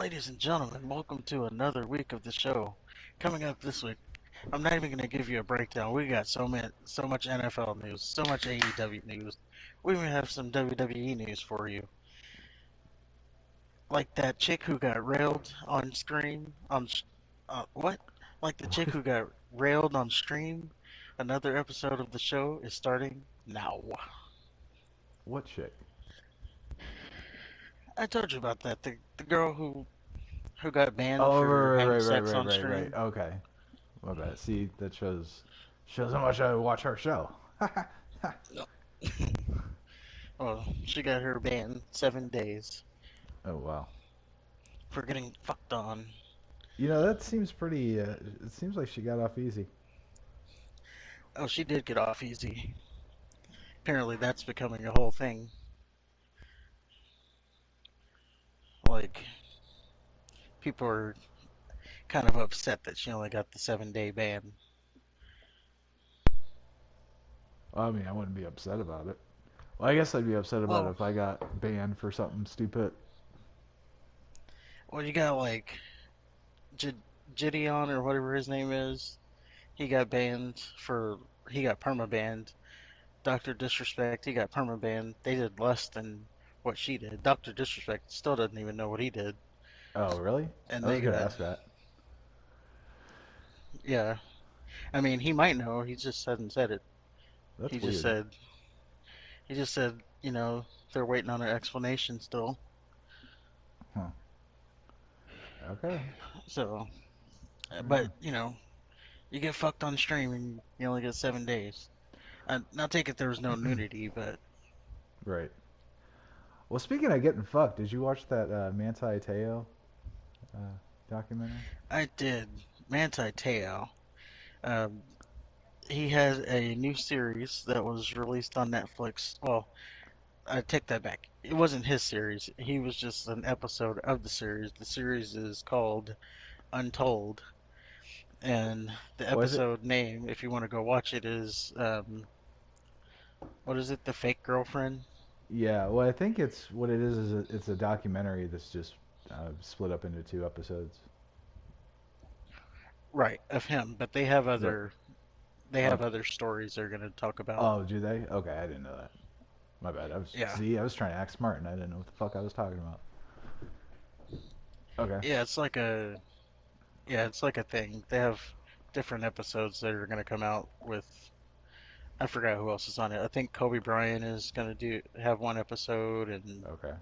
Ladies and gentlemen, welcome to another week of the show. Coming up this week, I'm not even going to give you a breakdown. We got so much NFL news, so much AEW news. We even have some WWE news for you. Like that chick who got railed on stream what? Like the chick who got railed on stream. Another episode of the show is starting now. What chick? I told you about that. The girl who got banned Oh, for right, having right, right, sex right, on right, right. stream. Okay, my bad. See, that shows how much I watch her show. Well, she got her banned 7 days Oh wow. for getting fucked on. You know that seems pretty. It seems like she got off easy. Oh, she did get off easy. Apparently, that's becoming a whole thing. Like, people are kind of upset that she only got the 7 day ban. I mean, I wouldn't be upset about it. Well, I guess I'd be upset about it Well, if I got banned for something stupid. well, you got like J- Gideon or whatever his name is. He got banned for he got perma banned. Doctor Disrespect, he got perma banned. They did less than what she did. Doctor Disrespect still doesn't even know what he did, Oh, really? and I was they gonna got ask that. yeah. I mean, he might know. He just hasn't said it. He That's just weird. said he just said they're waiting on an explanation still. Huh. Okay. So, Yeah. but you get fucked on stream and you only get 7 days. Now take it there was no nudity, but Right. Well, speaking of getting fucked, did you watch that Manti Teo uh, documentary? I did. Manti Te'o. Um, he has a new series that was released on Netflix. Well, I take that back. It wasn't his series. He was just an episode of the series. The series is called Untold, and the Was it? episode name, if you want to go watch it, is what is it? The Fake Girlfriend. Yeah, well, I think it's what it is it's a documentary that's just split up into two episodes. Right, of him, but Right. they Oh, have other stories they're gonna talk about. oh, do they? Okay, I didn't know that. My bad. Yeah, I was trying to act smart and I didn't know what the fuck I was talking about. Okay. yeah, it's like a thing. They have different episodes that are gonna come out with. I forgot who else is on it. I think Kobe Bryant is gonna do have one episode, and Okay.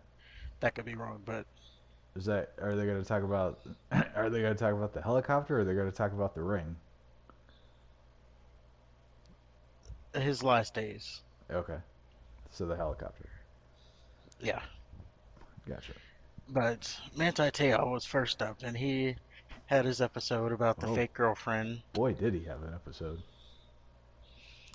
that could be wrong, but Is that are they going to talk about are they going to talk about the helicopter or are they going to talk about the ring? his last days. Okay. So the helicopter. Yeah, Gotcha. but Manti Te'o was first up, and he had his episode about the Oh, fake girlfriend, boy, did he have an episode.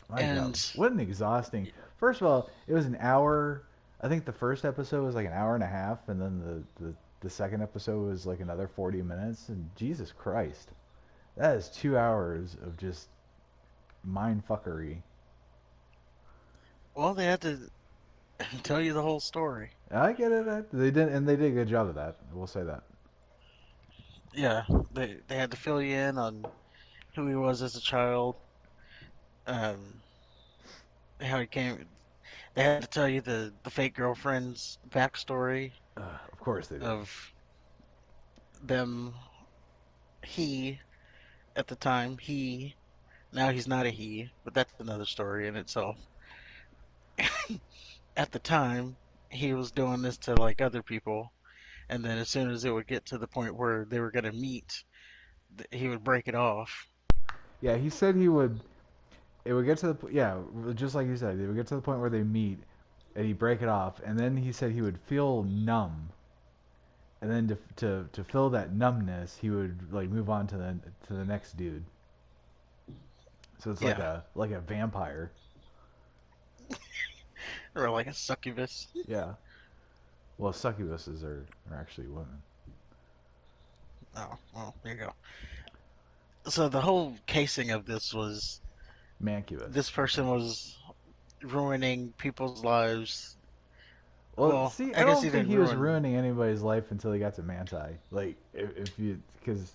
My God, and what an exhausting. First of all, it was an hour. I think the first episode was like an hour and a half, and then the second episode was like another 40 minutes. And Jesus Christ, that is 2 hours of just mind fuckery. well, they had to tell you the whole story. I get it. They did, and they did a good job of that. We'll say that. Yeah, they had to fill you in on who he was as a child, um, how he came. They had to tell you the fake girlfriend's backstory Of course they did. of them. He at the time he now he's not a he, but that's another story in itself. At the time, he was doing this to like other people, and then as soon as it would get to the point where they were gonna meet, he would break it off. Yeah, he said he would. It would get to the yeah, just like you said, it would get to the point where they meet, and he'd break it off, and then he said he would feel numb, and then to fill that numbness, he would like move on to the next dude. So it's Yeah, like a vampire. or like a succubus. Yeah. Well, succubuses are actually women. Oh, well, there you go. So the whole casing of this was Mancubus. this person was ruining people's lives Well, Well, see, I I guess don't he think didn't he was ruin. ruining anybody's life until he got to Manti. Like, if you, because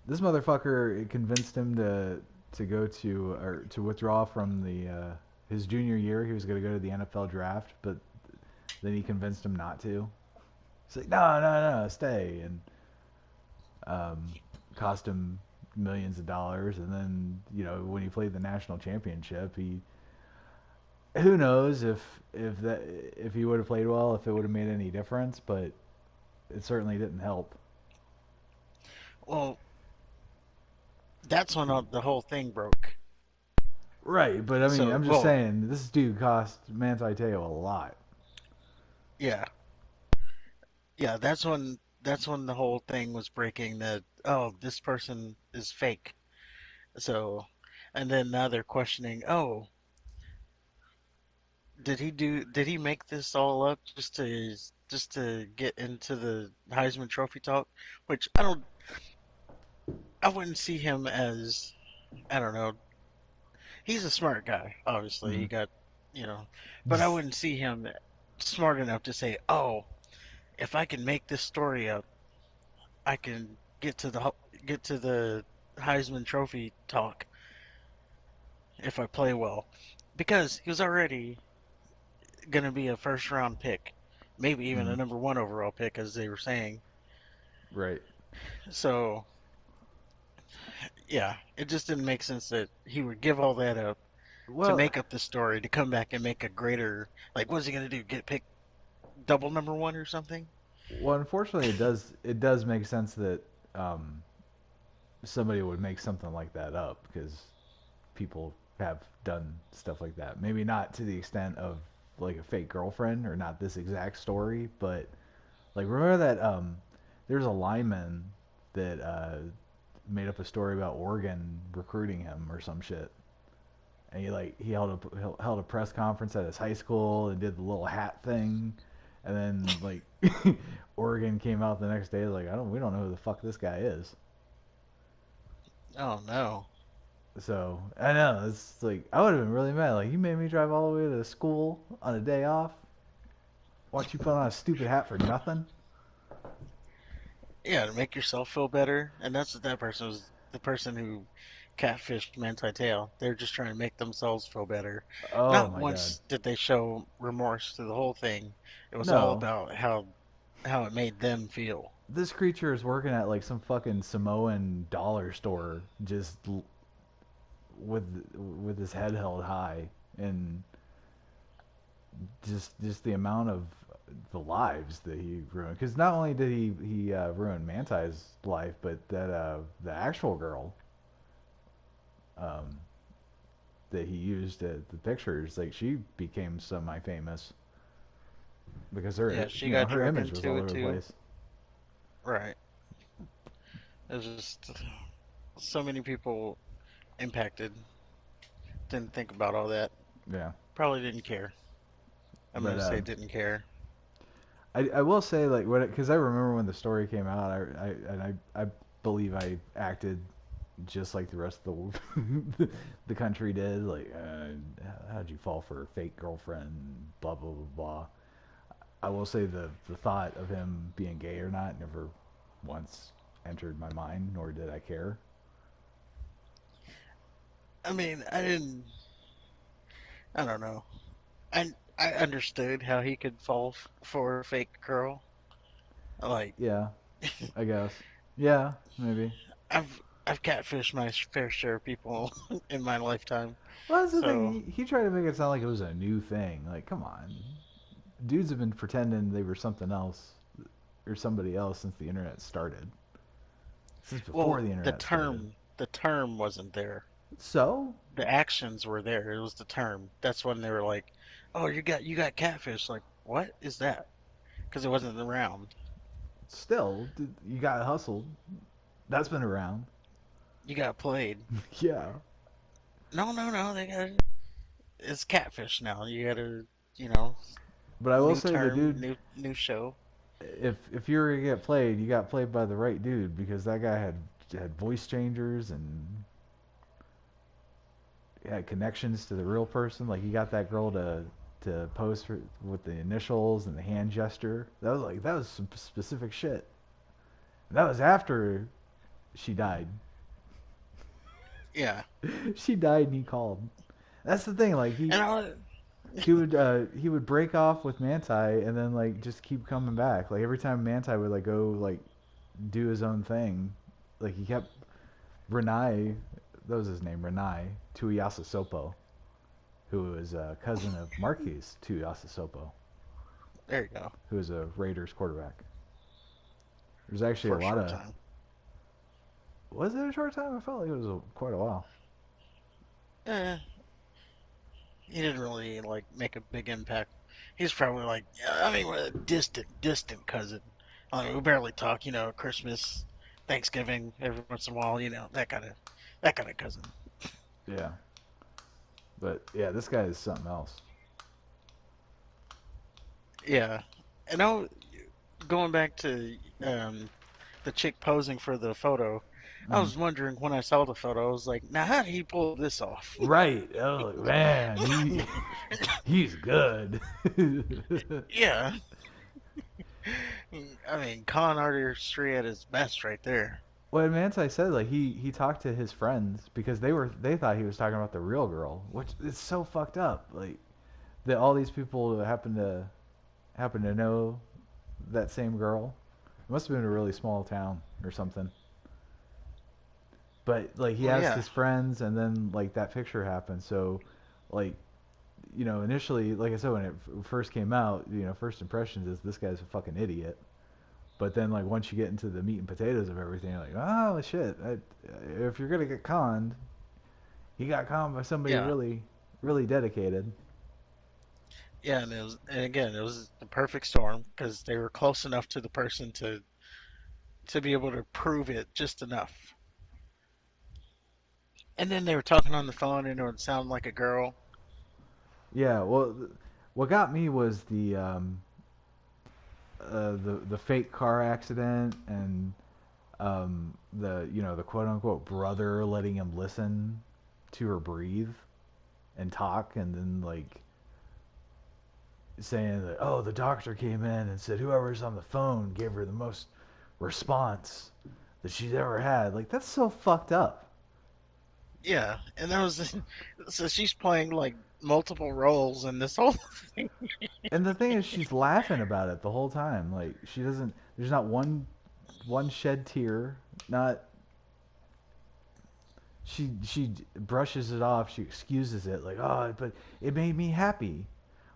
this motherfucker convinced him to go to or to withdraw from the his junior year. He was going to go to the NFL draft, but then he convinced him not to. He's like, no, no, no, stay, and um, cost him millions of dollars. And then when he played the national championship, he who knows if he would have played well, if it would have made any difference, but it certainly didn't help. Well, that's when the whole thing broke. Right, but I mean, So, I'm just well, saying this dude cost Manti Te'o a lot. yeah, yeah. That's when the whole thing was breaking. That oh, this person is fake. So, and then now they're questioning. Oh, Did he make this all up just to get into the Heisman Trophy talk? Which I wouldn't see him as, I don't know. He's a smart guy, obviously. Mm. He got, you know, but I wouldn't see him smart enough to say, "Oh, if I can make this story up, I can get to the Heisman Trophy talk if I play well." Because he was already going to be a first round pick, maybe even Mm. a number one overall pick, as they were saying. Right. So, yeah, it just didn't make sense that he would give all that up to Well, make up the story to come back and make a greater, like, what's he going to do? Get picked double number one or something? unfortunately, it does make sense that um, somebody would make something like that up because people have done stuff like that. Maybe not to the extent of like a fake girlfriend or not this exact story, but like remember that there's a lineman that made up a story about Oregon recruiting him or some shit. And he held a press conference at his high school and did the little hat thing, and then like Oregon came out the next day like we don't know who the fuck this guy is. Oh, no. So I know it's like I would have been really mad. Like you made me drive all the way to school on a day off. Watch you put on a stupid hat for nothing. Yeah, to make yourself feel better. And that's what that person was, the person who catfished Manti Te'o. They're just trying to make themselves feel better. Oh Not my god. once did they show remorse through the whole thing. It was all No, about how it made them feel. this creature is working at like some fucking Samoan dollar store, just with with his head held high, and just the amount of the lives that he ruined. Because not only did he ruin Manti's life, but that the actual girl um, that he used the pictures, like she became semi-famous because Yeah, she her got her drug image was into all it over the too. place. Right. It was just so many people impacted. Didn't think about all that. Yeah, Probably didn't care. I'm but gonna say didn't care. I will say like what because I remember when the story came out, I believe I acted just like the rest of the country did. Like, how'd you fall for a fake girlfriend? Blah blah blah blah. I will say the thought of him being gay or not never once entered my mind, nor did I care. I mean, I didn't. I don't know. I understood how he could fall for a fake girl. Like Yeah, I guess. Yeah, maybe. I've catfished my fair share of people in my lifetime. Well, that's the thing. So, He tried to make it sound like it was a new thing. Like, come on, dudes have been pretending they were something else or somebody else since the internet started. Since before well, the the internet started. term wasn't there. So, The actions were there. It was the term. That's when they were like, "Oh, you got catfish." Like, what is that? Because it wasn't around. still, you got hustled. That's been around. You got played. Yeah. No, no, no. They got it's catfish now. You got to, you know, But I will new say the term, dude, new show. if you were to get played, you got played by the right dude because that guy had voice changers and had connections to the real person. Like he got that girl to to pose for, with the initials and the hand gesture. That was some specific shit. That was after she died. Yeah. She died and he called. That's the thing. Like And I, he would break off with Manti and then like just keep coming back. Like every time Manti would like go like do his own thing, like he kept Renai. That was his name, Renai Tuiasosopo, who was a cousin of Marquise Tuiasosopo, there you go. who was a Raiders quarterback. There's actually For a a lot short of. time. Was it a short time? I felt like it was quite a while. Eh, he didn't really like make a big impact. He's probably like, yeah, I mean, we're a distant cousin. I mean, we barely talk, Christmas, Thanksgiving, every once in a while, that kind of cousin. Yeah, but yeah, this guy is something else. Yeah. And now going back to the chick posing for the photo, I Mm. was wondering when I saw the photo, I was like, now how did he pull this off? Right. Oh man, he's good. Yeah. I mean, con artistry at its best right there. Well, Manti said like he talked to his friends because they thought he was talking about the real girl, which is so fucked up. Like that all these people happen to know that same girl. It must have been a really small town or something. But like he Well, asked yeah. his friends, and then like that picture happened. So like initially, like I said, when it first came out, first impressions is this guy's a fucking idiot. But then, like once you get into the meat and potatoes of everything, you're like, oh shit! If you're gonna get conned, he got conned by somebody Yeah. really, really dedicated. Yeah, and again, it was the perfect storm because they were close enough to the person to be able to prove it just enough. And then they were talking on the phone, and it would sound like a girl. Yeah. Well, what got me was the fake car accident and the quote unquote brother letting him listen to her breathe and talk, and then like saying that, oh, the doctor came in and said whoever's on the phone gave her the most response that she's ever had. Like that's so fucked up. Yeah, and that was so she's playing like multiple roles in this whole thing. And the thing is, she's laughing about it the whole time. Like she doesn't. There's not one shed tear. Not she brushes it off. She excuses it like, oh, but it made me happy,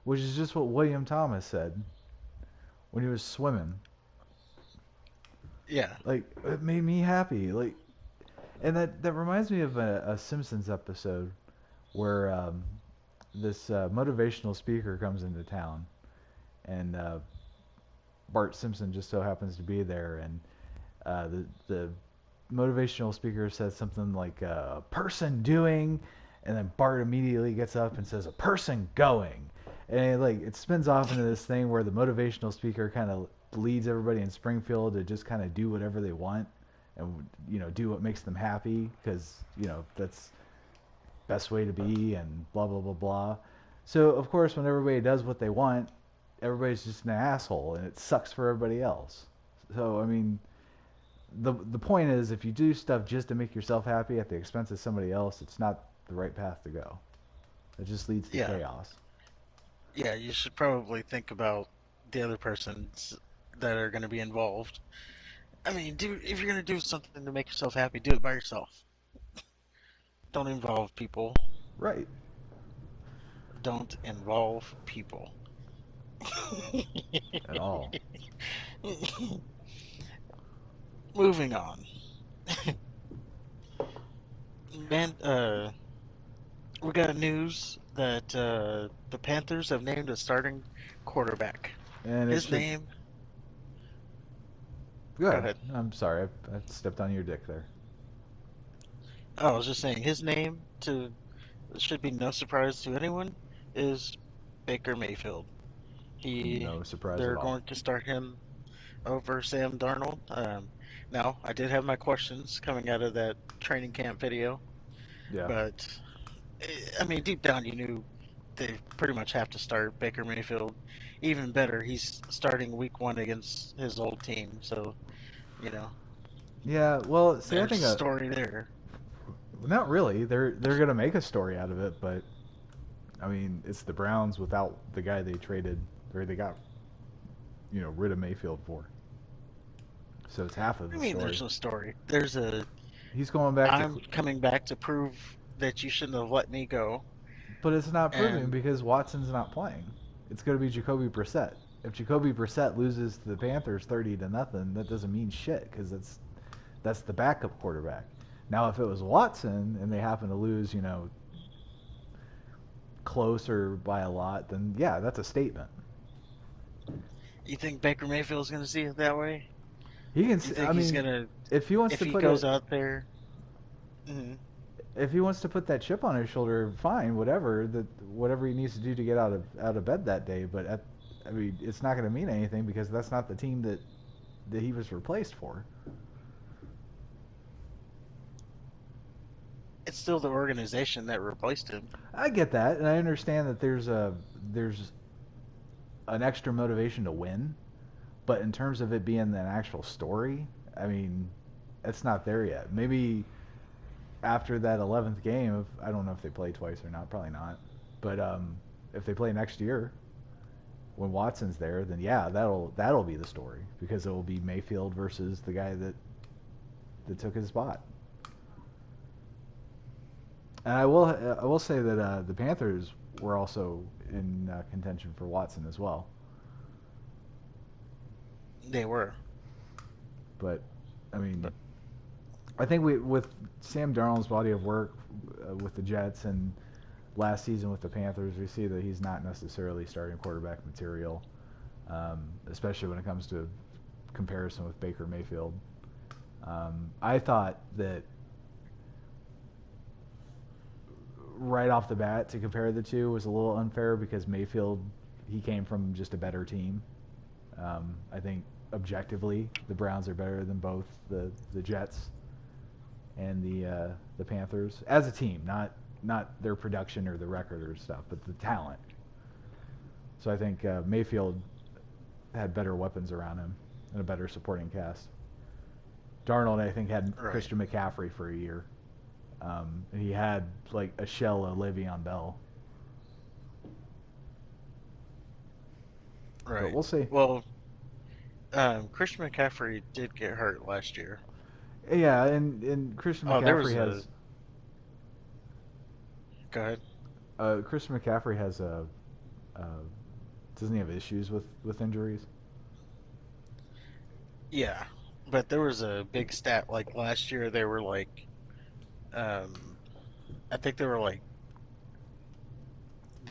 which is just what William Thomas said when he was swimming. Yeah, Like it made me happy. Like, and that reminds me of a Simpsons episode where this motivational speaker comes into town, and Bart Simpson just so happens to be there, and the motivational speaker says something like a person doing, and then Bart immediately gets up and says a person going, and it spins off into this thing where the motivational speaker kind of leads everybody in Springfield to just kind of do whatever they want and do what makes them happy because that's best way to be and blah blah blah blah. So of course when everybody does what they want, everybody's just an asshole and it sucks for everybody else. So I mean, the point is, if you do stuff just to make yourself happy at the expense of somebody else, it's not the right path to go. It just leads to yeah, chaos. yeah. You should probably think about the other persons that are going to be involved. I mean, if you're going to do something to make yourself happy, do it by yourself. Don't involve people. Right. Don't involve people. At all. Moving on. Man, we got news that the Panthers have named a starting quarterback. And it His should. name. Go Good. ahead. I'm sorry. I stepped on your dick there. Oh, I was just saying his name to should be no surprise to anyone is Baker Mayfield. He No surprise at they're all. going to start him over Sam Darnold. Now I did have my questions coming out of that training camp video, Yeah. but I mean deep down you knew they pretty much have to start Baker Mayfield. Even better, he's starting week 1 against his old team. So, you know, Yeah, well, see, I there's think a story there. not really. They're gonna make a story out of it, but I mean, it's the Browns without the guy they traded or they got, rid of Mayfield for. So it's half of I the mean, story. there's a story. There's a He's going back to, I'm coming back to prove that you shouldn't have let me go. but it's not proving And because Watson's not playing. It's going to be Jacoby Brissett. If Jacoby Brissett loses to the Panthers 30-0, that doesn't mean shit because that's the backup quarterback. Now, if it was Watson and they happen to lose, close or by a lot, then yeah, that's a statement. you think Baker Mayfield's going to see it that way? He can. You I think he's mean, going to, if he wants if to he put goes it, out there? Mhm. if he wants to put that chip on his shoulder, fine, whatever. Whatever he needs to do to get out of bed that day. But I mean, it's not going to mean anything because that's not the team that he was replaced for. It's still the organization that replaced him. I get that, and I understand that there's an extra motivation to win, but in terms of it being an actual story, I mean, it's not there yet. Maybe after that 11th game, I don't know if they play twice or not, probably not. But if they play next year, when Watson's there, then yeah, that'll be the story because it will be Mayfield versus the guy that took his spot. And I will say that the Panthers were also in contention for Watson as well. They were. But I mean, But I think with Sam Darnold's body of work with the Jets and last season with the Panthers, we see that he's not necessarily starting quarterback material, especially when it comes to comparison with Baker Mayfield. I thought that right off the bat to compare the two was a little unfair because Mayfield, he came from just a better team. I think objectively the Browns are better than both the Jets and the Panthers as a team, not their production or the record or stuff, but the talent. So I think Mayfield had better weapons around him and a better supporting cast. Darnold, I think, had right, Christian McCaffrey for a year. And he had like a shell of Le'Veon Bell. But right. we'll see. Well, Christian McCaffrey did get hurt last year. Yeah, and Christian Oh, there McCaffrey was a. has Go ahead. Christian McCaffrey has doesn't he have issues with injuries? Yeah, but there was a big stat like last year. They were like, um, I think they were like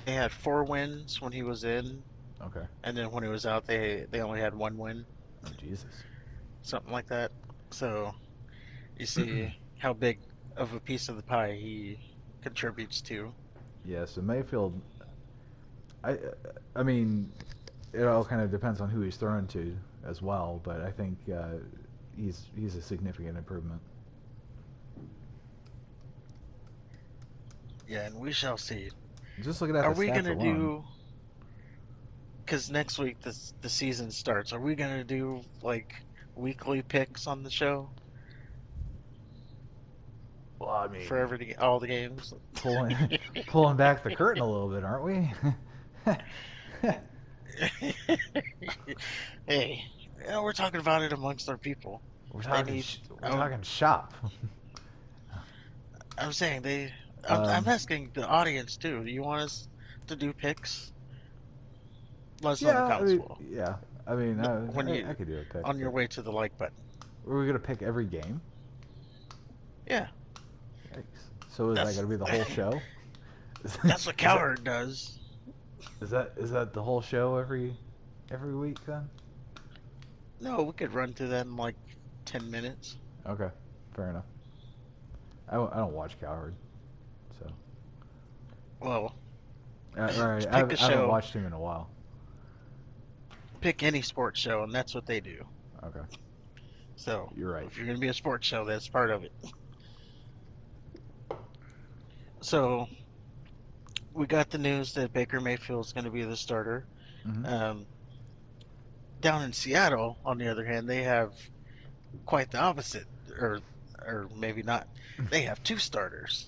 they had 4 wins when he was in, Okay. and then when he was out, they only had 1 win, Oh Jesus. something like that. So you see how big of a piece of the pie he contributes to. Yeah. So Mayfield, I I mean, it all kind of depends on who he's throwing to as well. But I think he's a significant improvement. Yeah, and we shall see. Just looking at Are the we stats gonna alone. do? Because next week the season starts. Are we gonna do like weekly picks on the show Well, I for mean, all the games? pulling pulling back the curtain a little bit, aren't we? Hey, yeah, we're talking about it amongst our people. They need. We're talking shop. I'm saying they. I'm Um, asking the audience too. Do you want us to do picks? Let us know in the yeah, comments below. yeah. I mean, When I you could do a pick, on your but way to the like button. were we gonna pick every game? Yeah, Yikes. So is that that's gonna be the whole show? that's what Is that Cowherd does. is that the whole show every week then? No, we could run through that in like 10 minutes. Okay, fair enough. I don't watch Cowherd, so Well, all right. just I pick a haven't show, watched him in a while. pick any sports show, and that's what they do. Okay, So you're right. if you're gonna be a sports show, that's part of it. So we got the news that Baker Mayfield is going to be the starter. Mm-hmm. Um, Down in Seattle, on the other hand, they have quite the opposite, or maybe not. They have two starters,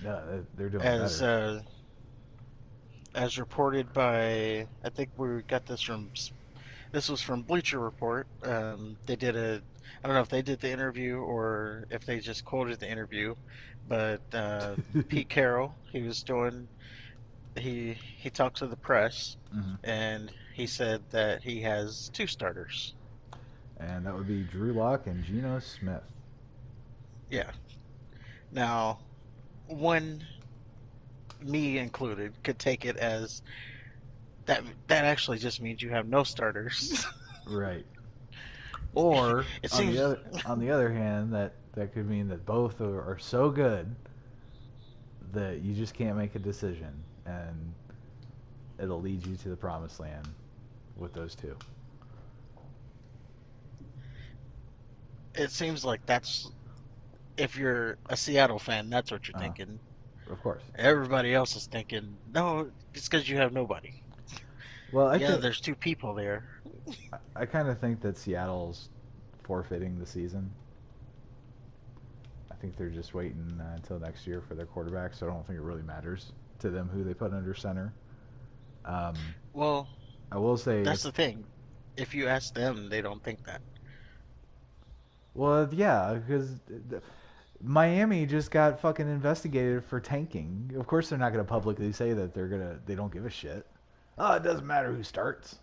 No, they're doing as better. uh, as reported by, I think we got this from, this was from Bleacher Report. They did I don't know if they did the interview or if they just quoted the interview, but Pete Carroll, he talked to the press, Mm-hmm. and he said that he has two starters. And that would be Drew Lock and Geno Smith. Yeah. Now, one, me included, could take it as that actually just means you have no starters. Right. Or It on the seems other hand, that could mean that both are so good that you just can't make a decision, and it'll lead you to the promised land with those two. it seems like that's, if you're a Seattle fan, that's what you're Uh, thinking. of course. Everybody else is thinking, no, it's because you have nobody. Well, Yeah, there's two people there. I kind of think that Seattle's forfeiting the season. I think they're just waiting until next year for their quarterback, so I don't think it really matters to them who they put under center. Um, Well, I will say, that's the thing. If you ask them, they don't think that. well, yeah, because Miami just got fucking investigated for tanking. Of course, they're not going to publicly say that they don't give a shit. Oh, it doesn't matter who starts.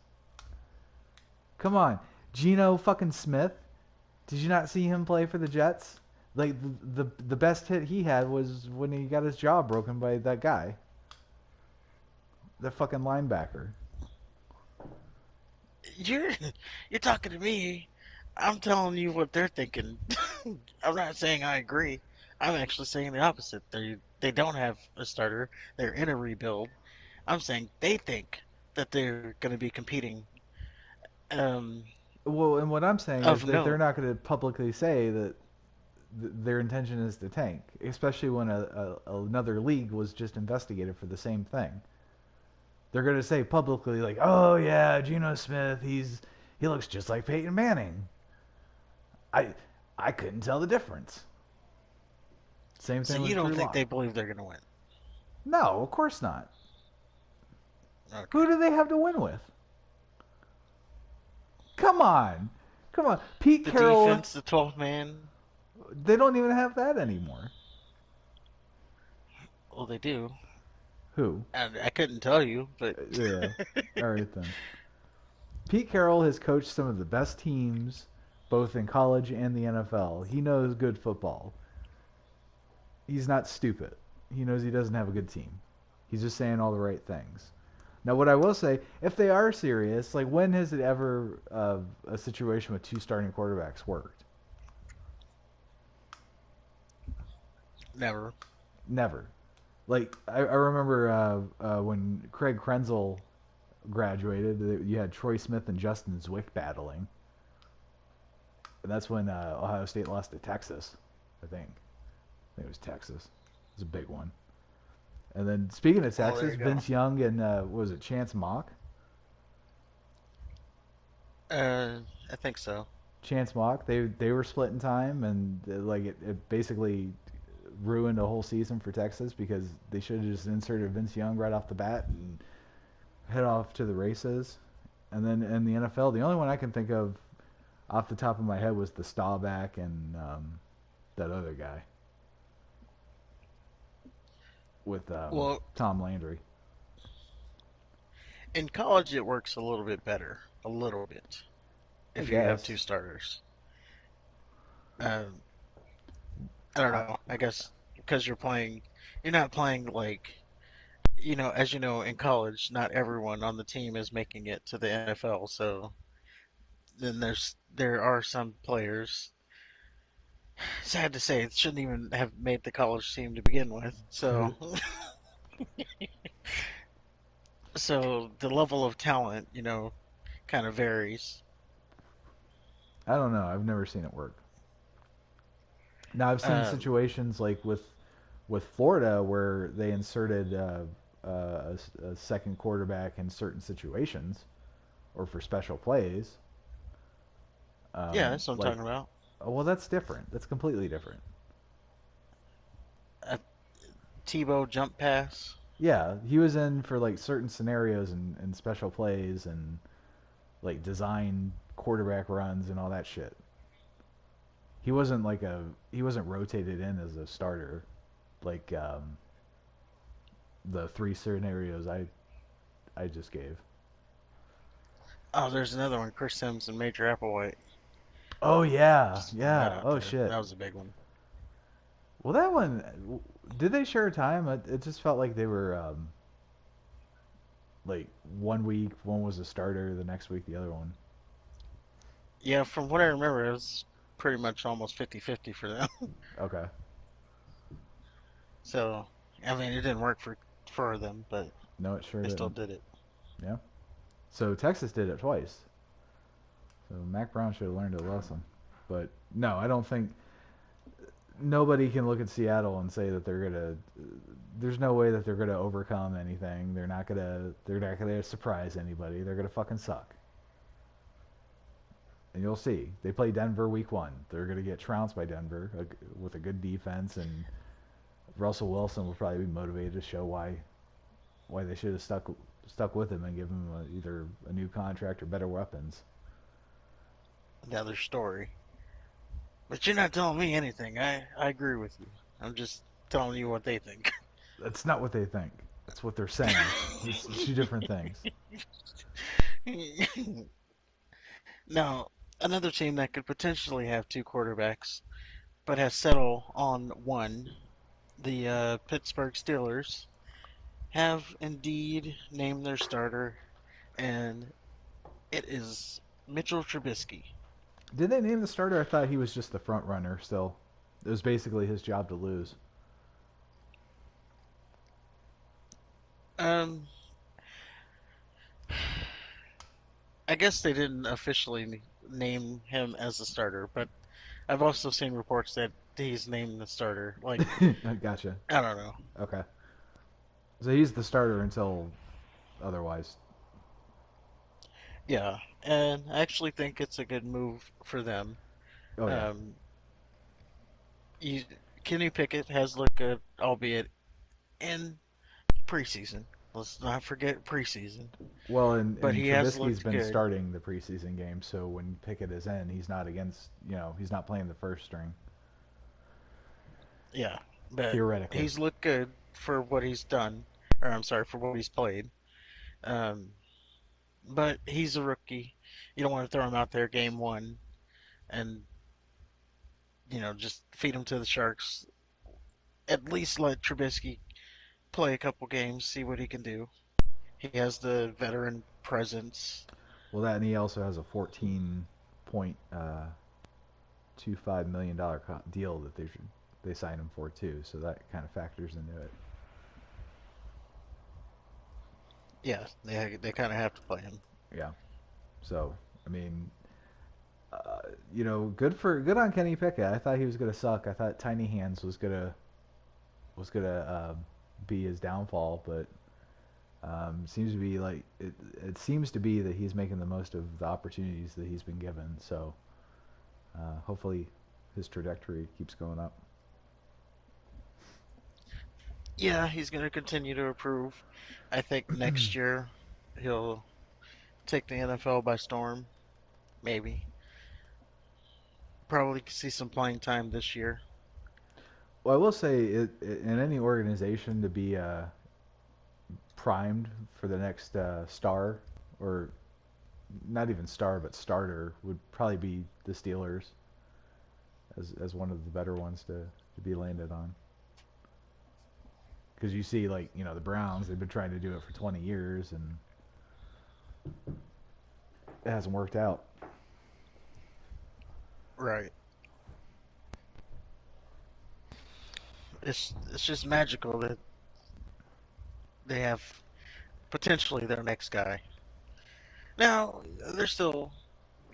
Come on, Geno fucking Smith. Did you not see him play for the Jets? Like the best hit he had was when he got his jaw broken by that guy, the fucking linebacker. You're you're talking to me. I'm telling you what they're thinking. I'm not saying I agree. I'm actually saying the opposite. They don't have a starter. They're in a rebuild. I'm saying they think that they're going to be competing um, Well, and what I'm saying is of that they're note. not going to publicly say that their intention is to tank, especially when another league was just investigated for the same thing. They're going to say publicly like, "Oh yeah, Geno Smith, he looks just like Peyton Manning." I I couldn't tell the difference. Same So thing you with don't Drew think Lock. they believe they're going to win? No, of course not. Who Okay. do they have to win with? Come on. Come on. Pete The Carroll, defense, the 12th man. they don't even have that anymore. Well, they do. Who? And I couldn't tell you, but Yeah. All right then. Pete Carroll has coached some of the best teams, both in college and the NFL. He knows good football. He's not stupid. He knows he doesn't have a good team. He's just saying all the right things. Now, what I will say, if they are serious, like when has it ever a situation with two starting quarterbacks worked? never. Never. Like I remember when Craig Krenzel graduated, you had Troy Smith and Justin Zwick battling, and that's when Ohio State lost to Texas. I think it was Texas. It was a big one. And then speaking of Oh, there Texas, you go. Vince Young and what was it, Chance Mock? I think so. Chance Mock. They were splitting time, and it basically ruined a whole season for Texas because they should have just inserted Vince Young right off the bat and head off to the races. And then in the NFL, the only one I can think of off the top of my head was the Staubach and that other guy with Well, Tom Landry. in college, it works a little bit better. A little bit. I If you have two guess. starters. Um, I don't I, know. I guess because you're not playing like, as you know, in college, not everyone on the team is making it to the NFL. So then there are some players, sad to say, shouldn't even have made the college team to begin with. So so the level of talent, kind of varies. I don't know. I've never seen it work. Now I've seen Um, situations like with with Florida, where they inserted a second quarterback in certain situations or for special plays, Yeah, that's what I'm like, talking about. oh, well, that's different. That's completely different. A Tebow jump pass. Yeah, he was in for like certain scenarios and special plays and like design quarterback runs and all that shit. He wasn't rotated in as a starter like the three scenarios I just gave. Oh, there's another one. Chris Sims and Major Applewhite. Oh yeah, Just throwing that yeah. out Oh there. shit. That was a big one. Well, that one, did they share time? It just felt like they were like one week one was a starter, the next week the other one. Yeah, from what I remember, it was pretty much almost 50-50 for them. Okay. So, I mean, it didn't work for them, but No, it sure they still didn't. did it. Yeah. So Texas did it twice. So Mac Brown should have learned a lesson. But no, I don't think nobody can look at Seattle and say that they're gonna. There's no way that they're gonna overcome anything. They're not gonna. They're not gonna surprise anybody. They're gonna fucking suck. And you'll see. They play Denver week one. They're gonna get trounced by Denver with a good defense, and Russell Wilson will probably be motivated to show why they should have stuck with him and give him either a new contract or better weapons. Another story. But you're not telling me anything. I agree with you. I'm just telling you what they think. That's not what they think. That's what they're saying. It's two different things. Now, another team that could potentially have two quarterbacks, but has settled on one, the Pittsburgh Steelers, have indeed named their starter, and it is Mitchell Trubisky. Did they name the starter? I thought he was just the front runner still. It was basically his job to lose. Um, I guess they didn't officially name him as the starter, but I've also seen reports that he's named the starter. Like, Gotcha. I don't know. Okay. So he's the starter until otherwise. Yeah, and I actually think it's a good move for them. Oh yeah. Um, you, Kenny Pickett has looked good, albeit in preseason. Let's not forget preseason. Well, But and he has Trubisky's looked been good. starting the preseason game, so when Pickett is in, he's not against, he's not playing the first string Yeah, but theoretically. he's looked good for what he's done. Or I'm sorry, for what he's played. Um, but he's a rookie. You don't want to throw him out there game one and just feed him to the sharks. At least let Trubisky play a couple games, see what he can do. He has the veteran presence. Well, that and he also has a 14.25 million dollar deal that they signed him for too, so that kind of factors into it. Yeah, they kind of have to play him. Yeah. So I mean, good on Kenny Pickett. I thought he was gonna suck. I thought Tiny Hands was gonna be his downfall, but seems to be like it seems to be that he's making the most of the opportunities that he's been given. So hopefully his trajectory keeps going up. Yeah, he's going to continue to improve. I think next year he'll take the NFL by storm. Maybe. Probably see some playing time this year. Well, I will say in any organization to be primed for the next star, or not even star but starter, would probably be the Steelers as one of the better ones to be landed on. Because you see, like, the Browns, they've been trying to do it for 20 years and it hasn't worked out. Right. It's just magical that they have potentially their next guy. Now, they're still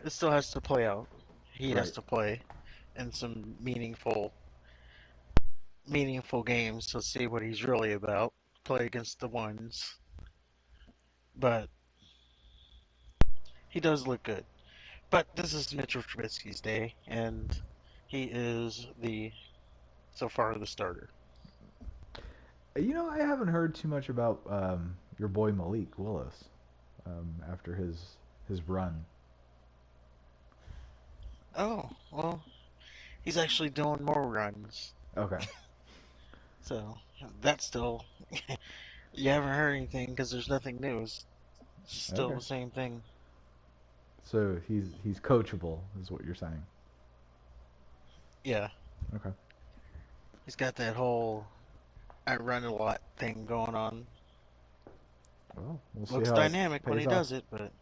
it still has to play out. He has Right. to play in some meaningful meaningful games to see what he's really about. Play against the ones, but he does look good. But this is Mitchell Trubisky's day, and he is so far the starter. I haven't heard too much about your boy Malik Willis after his run. Oh, well, he's actually doing more runs. Okay. So that's still, you haven't heard anything because there's nothing new. It's still Okay. the same thing. So he's coachable, is what you're saying. Yeah, Okay. he's got that whole I run a lot thing going on. Well, we'll see Looks how it dynamic when pays he off. does it, but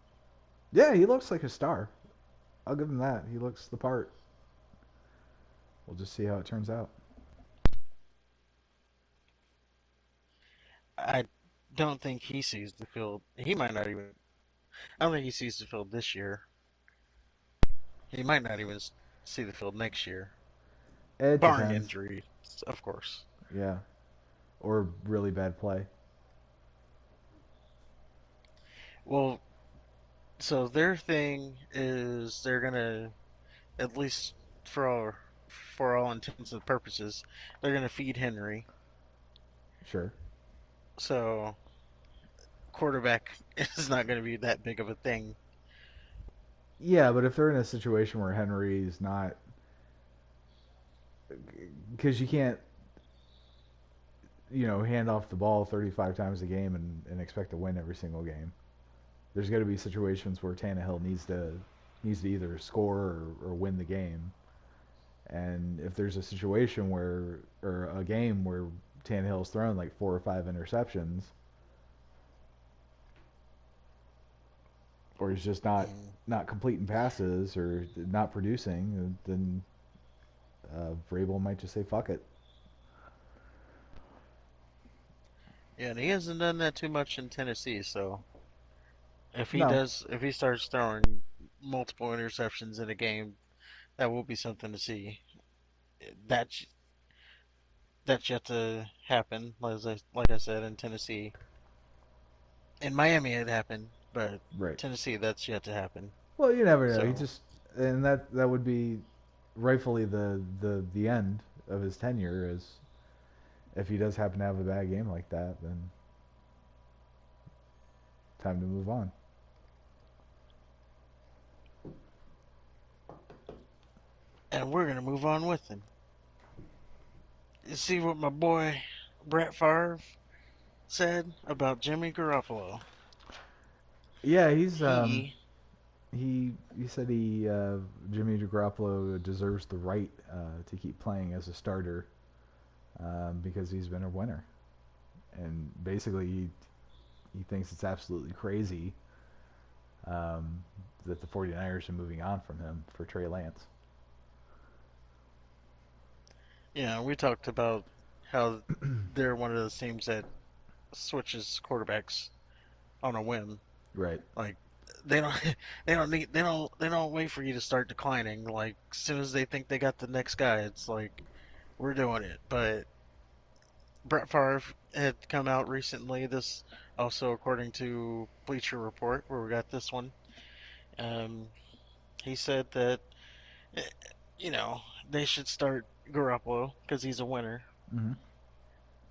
Yeah, he looks like a star. I'll give him that. He looks the part. We'll just see how it turns out. I don't think he sees the field. He might not even. I don't think he sees the field this year. He might not even see the field next year, It barring depends. injury, of course. Yeah. Or really bad play. Well, so their thing is they're gonna, at least for all intents and purposes, they're gonna feed Henry. Sure. So quarterback is not gonna be that big of a thing. Yeah, but if they're in a situation where Henry's not, because you can't, hand off the ball 35 times a game and expect to win every single game. There's got to be situations where Tannehill needs to either score or win the game. And if there's a situation or a game where Tannehill's thrown like 4 or 5 interceptions, or he's just Mm. not completing passes or not producing, then Vrabel might just say fuck it. Yeah, and he hasn't done that too much in Tennessee. So No, if he starts throwing multiple interceptions in a game, that will be something to see. That's that's yet to happen. Like I said, in Tennessee, in Miami it happened, but right. Tennessee that's yet to happen. Well, you never know. He So just and that would be rightfully the end of his tenure is if he does happen to have a bad game like that, then time to move on. and we're gonna move on with him. You see what my boy Brett Favre said about Jimmy Garoppolo? Yeah, He he said Jimmy Garoppolo deserves the right to keep playing as a starter because he's been a winner, and basically he thinks it's absolutely crazy um, that the 49ers are moving on from him for Trey Lance. Yeah, we talked about how they're one of those teams that switches quarterbacks on a whim. Right. Like they don't they don't wait for you to start declining. Like as soon as they think they got the next guy, it's like we're doing it. But Brett Favre had come out recently. This also according to Bleacher Report, where we got this one. Um, he said that eh, you know they should start Garoppolo because he's a winner. Mm-hmm.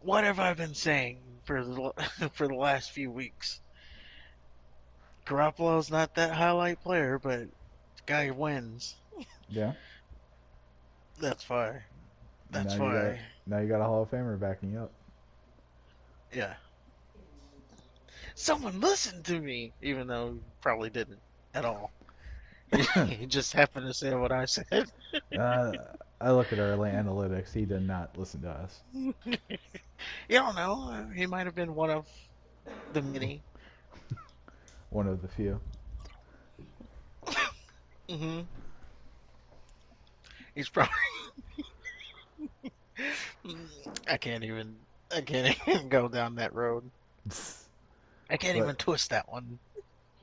What have I been saying for the for the last few weeks? Garoppolo's not that highlight player, but the guy wins. Yeah. That's why. Now That's you got why. now you got a Hall of Famer backing you up. Yeah. Someone listened to me, even though he probably didn't at all. He just happened to say what I said. uh, I look at our analytics. He did not listen to us. You don't know. He might have been one of the many. One of the few. Hmm. He's probably. I can't even. I can't even go down that road. I can't But even twist that one.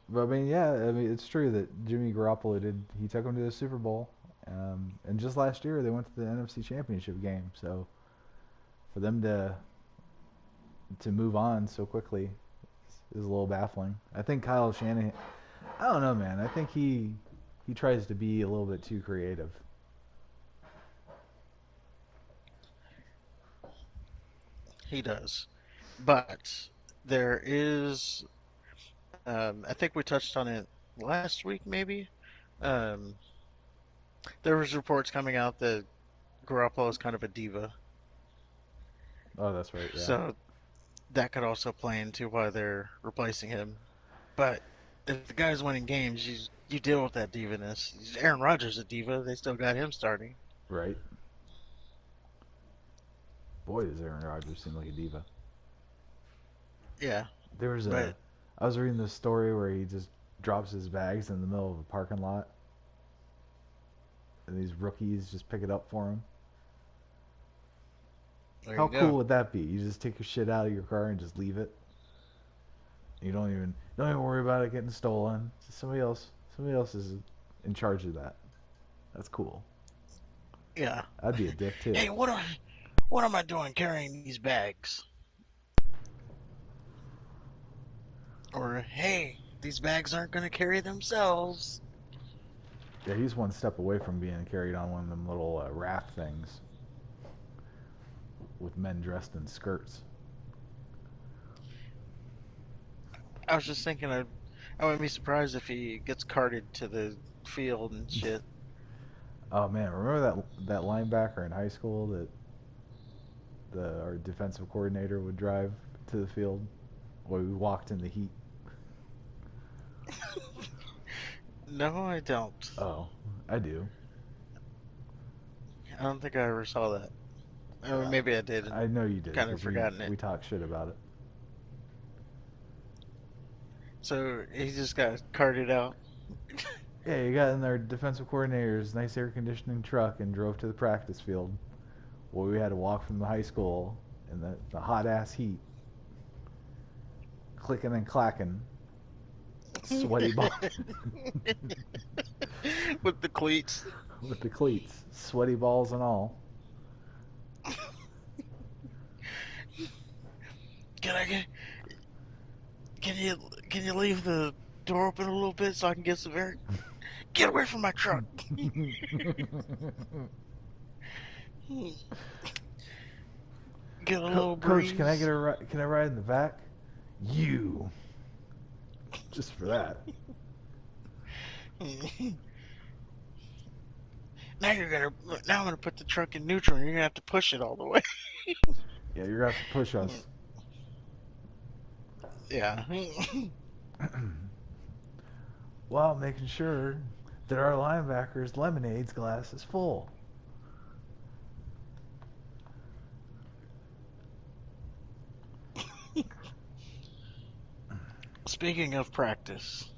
But I mean, yeah, I mean, it's true that Jimmy Garoppolo did. He took them to the Super Bowl, and just last year they went to the NFC Championship game. So for them to move on so quickly is a little baffling. I think Kyle Shanahan. I don't know, man. I think he tries to be a little bit too creative. He does. But there is, I think we touched on it last week, maybe. Um, there was reports coming out that Garoppolo is kind of a diva, Oh, that's right. Yeah. so that could also play into why they're replacing him. But if the guy's winning games, you deal with that divaness. Aaron Rodgers is a diva. They still got him starting. Right. Boy, does Aaron Rodgers seem like a diva. Yeah, There was but I was reading this story where he just drops his bags in the middle of a parking lot, and these rookies just pick it up for him. there How you cool go. would that be? You just take your shit out of your car and just leave it. You don't even worry about it getting stolen. Somebody else is in charge of that. That's cool. Yeah. I'd be a dick too. Hey, what am I doing carrying these bags? Or hey, these bags aren't gonna carry themselves. Yeah, he's one step away from being carried on one of them little raft things with men dressed in skirts. I was just thinking, I wouldn't be surprised if he gets carted to the field and shit. Oh man, remember that linebacker in high school that our defensive coordinator would drive to the field while we walked in the heat? No, I don't. Oh, I do. I don't think I ever saw that. Or Uh, maybe I did and I know you did kind of because we forgotten it. we talked shit about it. So he just got carted out. Yeah, you got in their defensive coordinator's nice air conditioning truck and drove to the practice field. Well, we had to walk from the high school in the hot ass heat, clicking and clacking, sweaty ball With the cleats. with the cleats, sweaty balls and all. Can I get? Can you can you leave the door open a little bit so I can get some air? Get away from my truck. Get a little Coach, can I breeze. can I ride in the back? You, just for that. Now I'm gonna put the truck in neutral and you're gonna have to push it all the way. Yeah, you're gonna have to push us. Yeah. While making sure that our linebacker's lemonade's glass is full. Speaking of practice.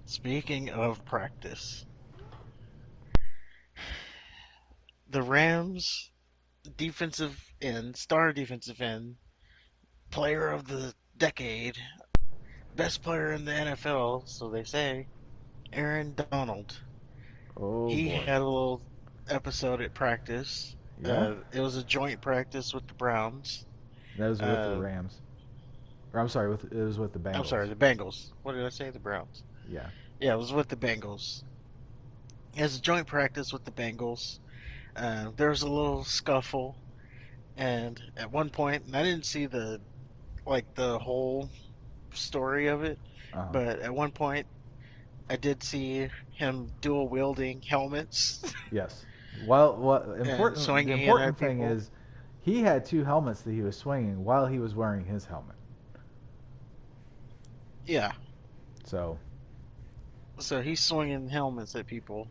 Speaking of practice. The Rams star defensive end, player of the decade, best player in the NFL, so they say, Aaron Donald. Oh He boy. had a little episode at practice. Yeah? It was a joint practice with the Browns. That was with the Uh, Rams. Or I'm sorry, it was with the I'm Bengals. sorry, the Bengals. What did I say? The Browns. Yeah. Yeah, it was with the Bengals. It was a joint practice with the Bengals. There was a little scuffle, and at one point, and I didn't see the whole story of it, Uh-huh. but at one point, I did see him dual wielding helmets Yes. Well, and the swinging it important at thing people. is he had two helmets that he was swinging while he was wearing his helmet. Yeah, So, so he's swinging helmets at people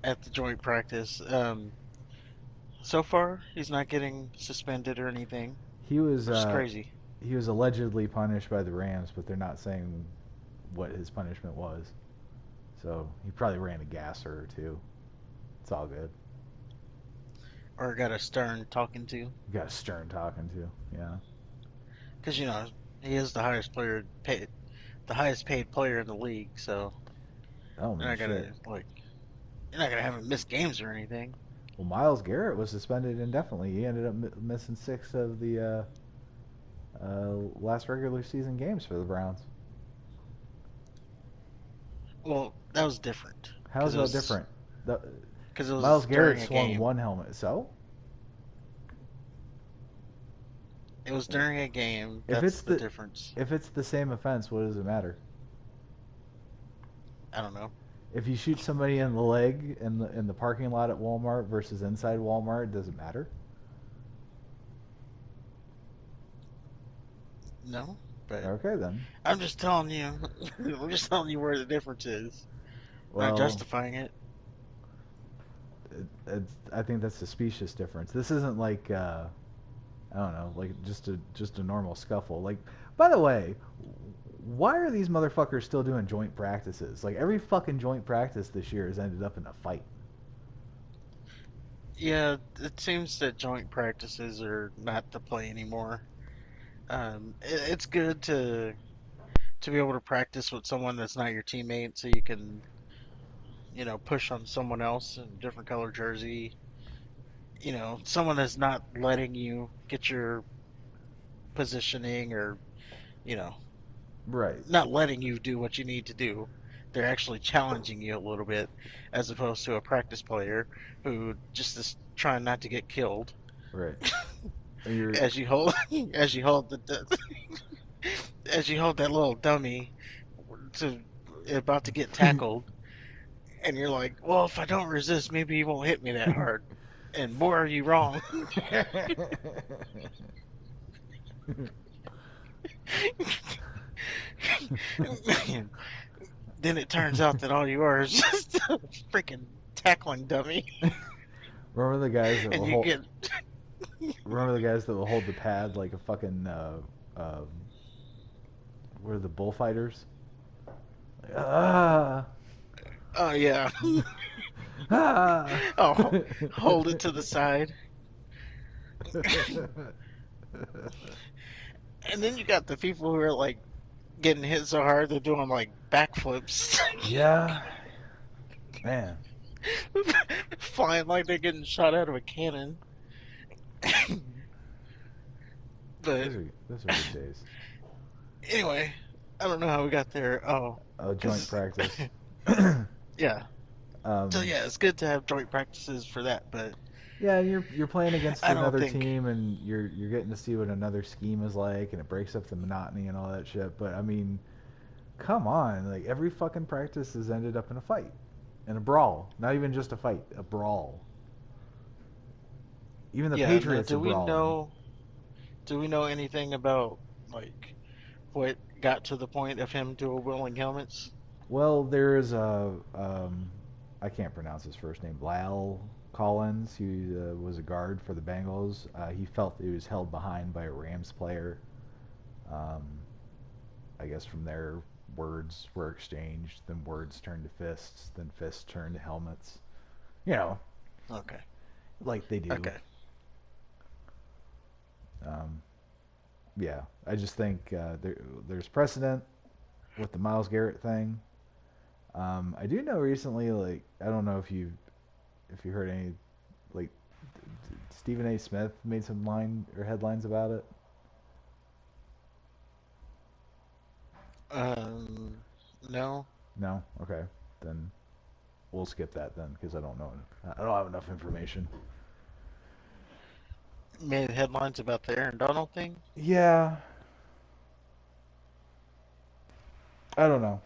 at the joint practice. So far, he's not getting suspended or anything, he was which is uh crazy. he was allegedly punished by the Rams, but they're not saying what his punishment was. So, he probably ran a gasser or two. It's all good. Or got a stern talking to, You got a stern talking to. Yeah. because he is the highest paid player in the league. So Oh you're man, not shit. gonna like, you're not gonna have him miss games or anything. Well, Miles Garrett was suspended indefinitely. He ended up missing 6 of the last regular season games for the Browns. Well, that was different How is that different? The, because it Miles was Garrett during a swung game. one helmet. So It was during a game. if That's it's the the difference. if it's the same offense, what does it matter? I don't know. If you shoot somebody in the leg in the parking lot at Walmart versus inside Walmart, does it matter? No, but Okay then. I'm just telling you. I'm just telling you where the difference is. I'm not Well, justifying it. I think that's a specious difference. This isn't like I don't know, like just a normal scuffle. Like, by the way, why are these motherfuckers still doing joint practices? Like every fucking joint practice this year has ended up in a fight. Yeah, it seems that joint practices are not the play anymore. It's good to be able to practice with someone that's not your teammate, so you can push on someone else in a different color jersey. Someone that's not letting you get your positioning or you know Right, not letting you do what you need to do. They're actually challenging you a little bit, as opposed to a practice player who just is trying not to get killed right. You're as you hold as you hold as you hold that little dummy to about to get tackled, and you're like, well, if I don't resist, maybe he won't hit me that hard. And boy, are you wrong. Then it turns out that all you are is just a freaking tackling dummy, remember the guys that and will you hold. get Remember the guys that will hold the pad like a fucking. What are the bullfighters? Like, ah, oh yeah, ah. oh hold it to the side, and then you got the people who are like getting hit so hard they're doing like backflips, Yeah, man. flying like they're getting shot out of a cannon. But Those are good days. anyway, I don't know how we got there. Oh, Joint because practice. yeah. So um, yeah, it's good to have joint practices for that, but yeah, you're playing against I don't another think. team, and you're getting to see what another scheme is like, and it breaks up the monotony and all that shit. But I mean, come on, like every fucking practice has ended up in a fight, in a brawl. Not even just a fight, a brawl. Even the Yeah. No. Patriots are brawling. Do we know anything about like what got to the point of him dual wielding helmets? Well, there's a I can't pronounce his first name. Lyle Collins. He was a guard for the Bengals. He felt he was held behind by a Rams player. Um, I guess from there, words were exchanged. Then words turned to fists. Then fists turned to helmets. You know, Okay. like they do. Okay. Um, yeah, I just think there's precedent with the Miles Garrett thing. I do know recently, like I don't know if you heard any, like Stephen A. Smith made some line or headlines about it. Um. No. No, okay, then we'll skip that then because I don't know. I don't have enough information. Made headlines about the Aaron Donald thing. Yeah, I don't know.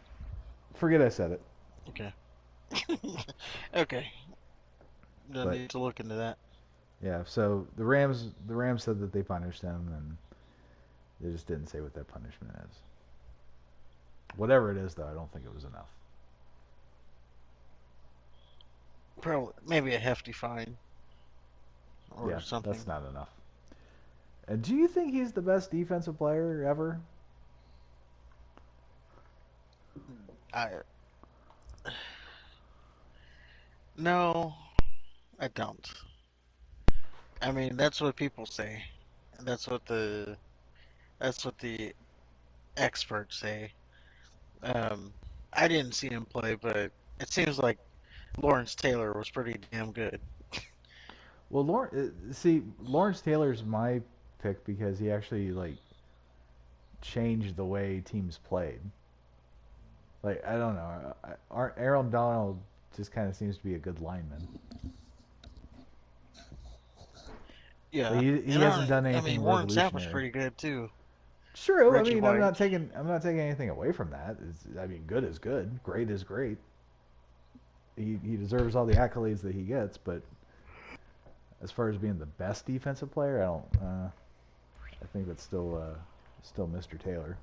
Forget I said it. Okay. Okay. Don't But need to look into that. yeah, so the Rams said that they punished him, and they just didn't say what that punishment is. Whatever it is, though, I don't think it was enough. Probably maybe a hefty fine or Yeah, that's something. not enough. And do you think he's the best defensive player ever? I no, I don't. I mean, that's what people say. That's what the that's what the experts say. Um, I didn't see him play, but it seems like Lawrence Taylor was pretty damn good. Well, Lawrence Taylor's my pick because he actually like changed the way teams played. Like I don't know, Aaron Donald just kind of seems to be a good lineman. Like Yeah, he and hasn't done I mean anything Warren Sapp was revolutionary. pretty good too. True. I Reggie mean, White. I'm not taking anything away from that. I mean, good is good, great is great. He deserves all the accolades that he gets, but as far as being the best defensive player, I don't. I think that's still Mr. Taylor.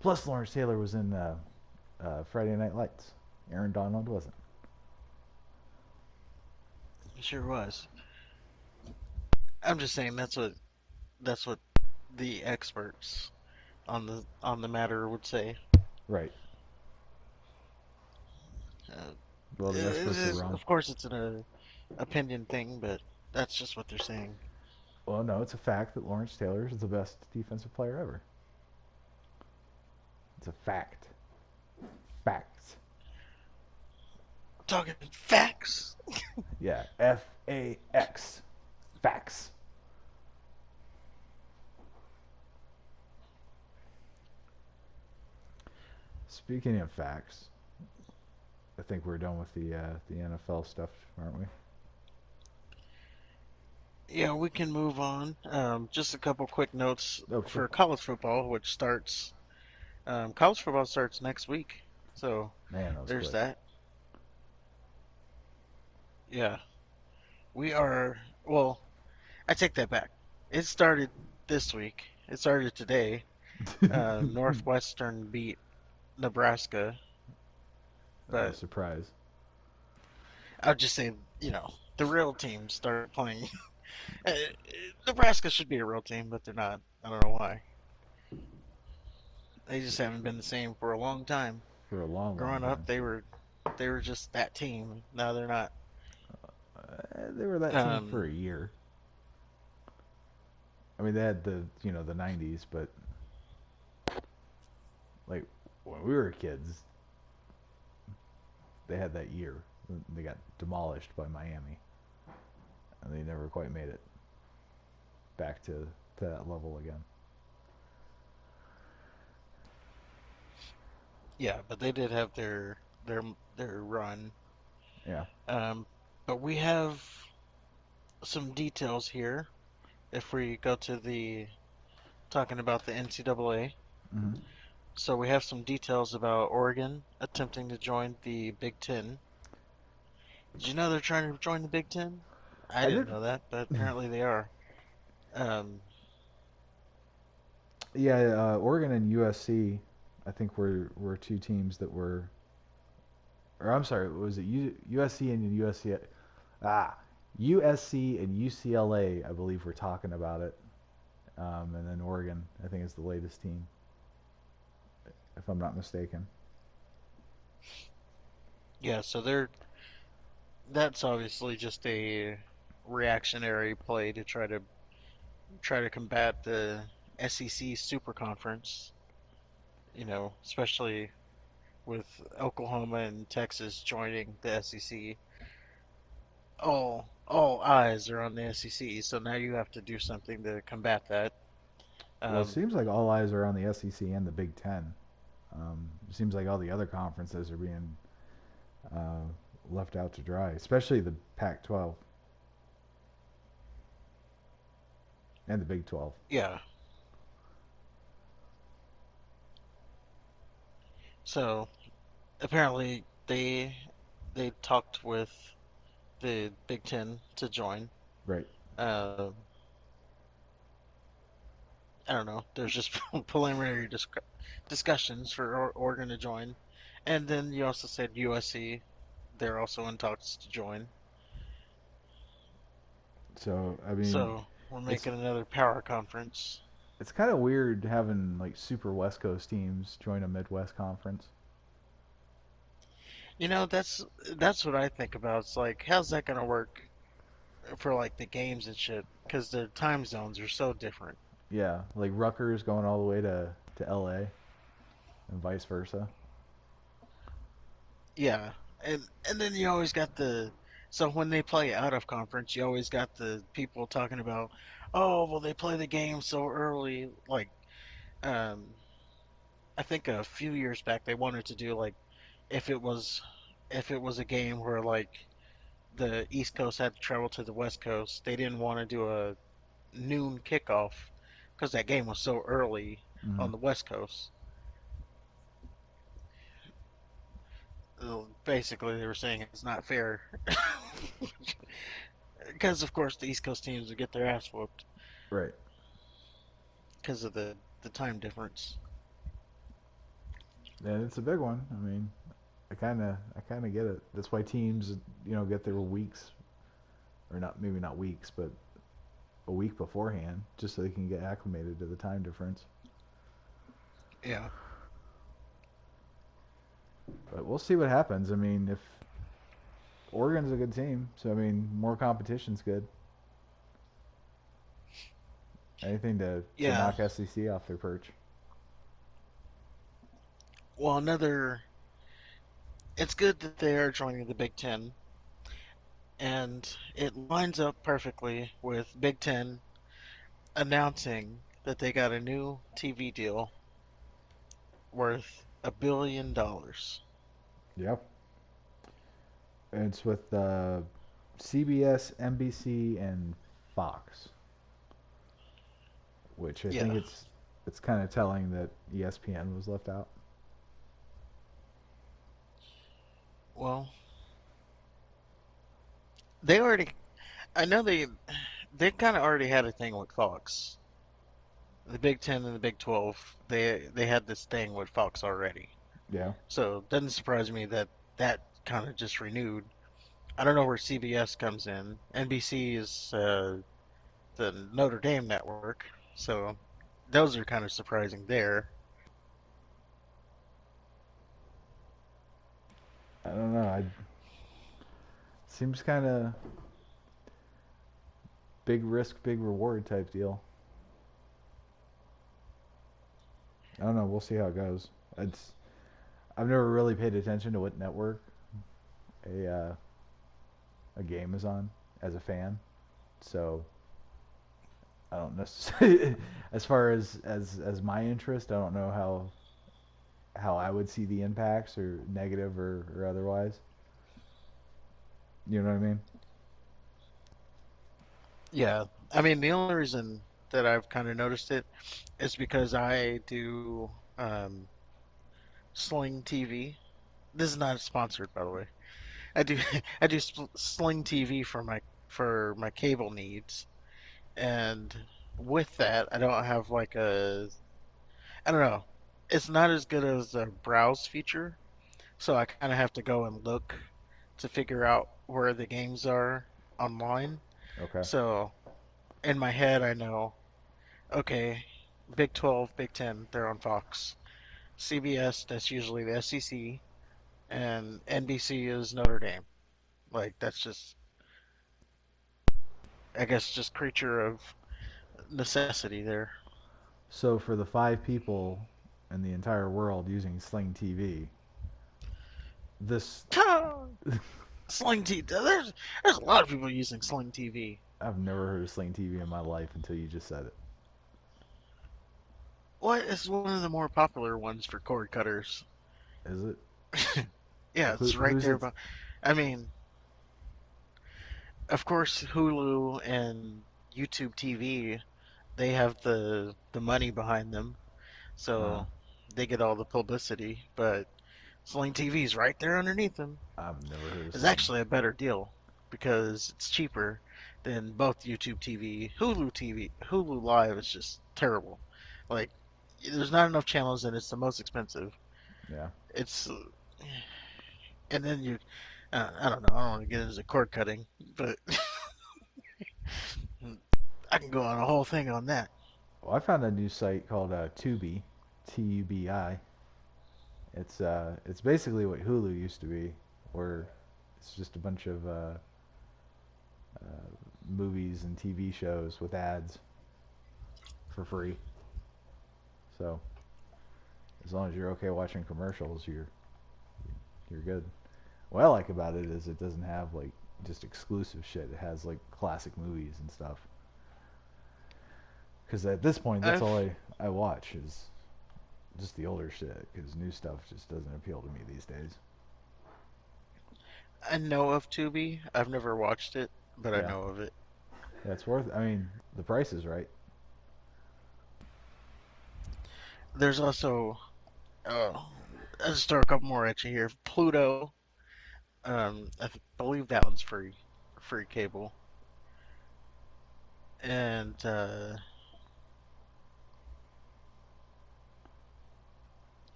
Plus, Lawrence Taylor was in Friday Night Lights. Aaron Donald wasn't. He sure was. I'm just saying that's what the experts on the matter would say. Right. Uh, Well, the experts are wrong. of course, it's an opinion thing, but that's just what they're saying. Well, no, it's a fact that Lawrence Taylor is the best defensive player ever. It's a fact. Facts. Talking facts. Yeah. FAX. Facts. Speaking of facts, I think we're done with the NFL stuff, aren't we? Yeah, we can move on. Just a couple quick notes Oh, sure. for college football, which starts. College football starts next week, so Man, that was there's quick. that. Yeah, we are. Well, I take that back. It started this week. It started today. Northwestern beat Nebraska, but Surprise. I'll just say, the real teams started playing. Uh, Nebraska should be a real team, but they're not. I don't know why. They just haven't been the same for a long time. For a long, long Growing up, time. they were just that team. Now they're not. They were that team for Um, a year. I mean, they had the '90s, but like when we were kids, they had that year. They got demolished by Miami, and they never quite made it back to that level again. yeah, but they did have their run. Yeah. Um, but we have some details here. If we go to the talking about the NCAA, Hmm. so we have some details about Oregon attempting to join the Big Ten. Did you know they're trying to join the Big Ten? I I didn't did. know that, but apparently they are. Um, Yeah, Oregon and USC, I think were two teams that were, or I'm sorry, was it USC and USC? Ah, USC and UCLA, I believe, were talking about it, and then Oregon, I think, is the latest team, if I'm not mistaken. yeah, so that's obviously just a reactionary play to try to combat the SEC Super Conference. Especially with Oklahoma and Texas joining the SEC. All eyes are on the SEC, so now you have to do something to combat that. Well, it Um, seems like all eyes are on the SEC and the Big Ten. It seems like all the other conferences are being uh, left out to dry, especially the Pac-12 and the Big 12. yeah. So apparently they talked with the Big Ten to join. Right. Uh, I don't know. There's just preliminary discussions for Oregon to join, and then you also said USC. They're also in talks to join. So I mean, So we're it's making another power conference. it's kind of weird having like super West Coast teams join a Midwest conference. That's what I think about. It's like, how's that gonna work for like the games and shit? Because the time zones are so different. Yeah, like Rutgers going all the way to LA and vice versa. Yeah, and then you always got So when they play out of conference, you always got the people talking about, oh, well, they play the game so early. Like, um, I think a few years back they wanted to do like if it was if it was a game where like the East Coast had to travel to the West Coast, they didn't want to do a noon kickoff because that game was so early Mm-hmm. on the West Coast. Basically, they were saying it's not fair because, of course, the East Coast teams would get their ass whooped Right. because of the time difference. And it's a big one. I mean, I kind of get it. That's why teams, get their weeks, or not, maybe not weeks, but a week beforehand, just so they can get acclimated to the time difference. Yeah, But we'll see what happens. I mean, if Oregon's a good team, so I mean, more competition's good. Anything to yeah. knock SEC off their perch. Well, another. It's good that they are joining the Big Ten, and it lines up perfectly with Big Ten announcing that they got a new TV deal worth $1 billion. Yep. And it's with CBS, NBC, and Fox, which I think Yeah. it's kind of telling that ESPN was left out. Well, they already. I know they kind of already had a thing with Fox. The Big Ten and the Big 12. They had this thing with Fox already. Yeah. So it doesn't surprise me that that kind of just renewed. I don't know where CBS comes in. NBC is the Notre Dame network, so those are kind of surprising there. I don't know. I seems kind of big risk, big reward type deal. I don't know. We'll see how it goes. It's I've never really paid attention to what network a a game is on as a fan, so I don't necessarily. As far as my interest, I don't know how I would see the impacts or negative or otherwise. You know what I mean? Yeah, I mean the only reason that I've kind of noticed it is because I do Sling TV. This is not sponsored, by the way. I do I do Sling TV for my cable needs, and with that, I don't have like a I don't know. It's not as good as a browse feature, so I kind of have to go and look to figure out where the games are online. Okay. So in my head, I know, okay, Big 12, Big 10, they're on Fox. CBS, that's usually the SEC, and NBC is Notre Dame. Like that's just, I guess, just creature of necessity there. So for the 5 people in the entire world using Sling TV, this Sling TV. There's a lot of people using Sling TV. I've never heard of Sling TV in my life until you just said it. What is one of the more popular ones for cord cutters? Is it? Yeah, Who it's right who's there. it? But I mean, of course, Hulu and YouTube TV, they have the money behind them, Uh, so they get all the publicity. But Sling TV is right there underneath them. I've never heard of It's Sling. actually a better deal because it's cheaper than both YouTube TV, Hulu TV. Hulu Live is just terrible. Like, there's not enough channels and it's the most expensive. Yeah. It's and then you, I don't know. I don't want to get into cord cutting, but I can go on a whole thing on that. Well, I found a new site called Tubi, Tubi. It's basically what Hulu used to be, where it's just a bunch of movies and TV shows with ads for free. So as long as you're okay watching commercials, you're good. What I like about it is it doesn't have like just exclusive shit. It has like classic movies and stuff. Because at this point, that's all I've I watch is just the older shit. Because new stuff just doesn't appeal to me these days. I know of Tubi. I've never watched it, but I Yeah, know of it. yeah, it's worth. I mean, the price is right. There's also I'll just throw a couple more at you here. Pluto. Believe that one's free cable. And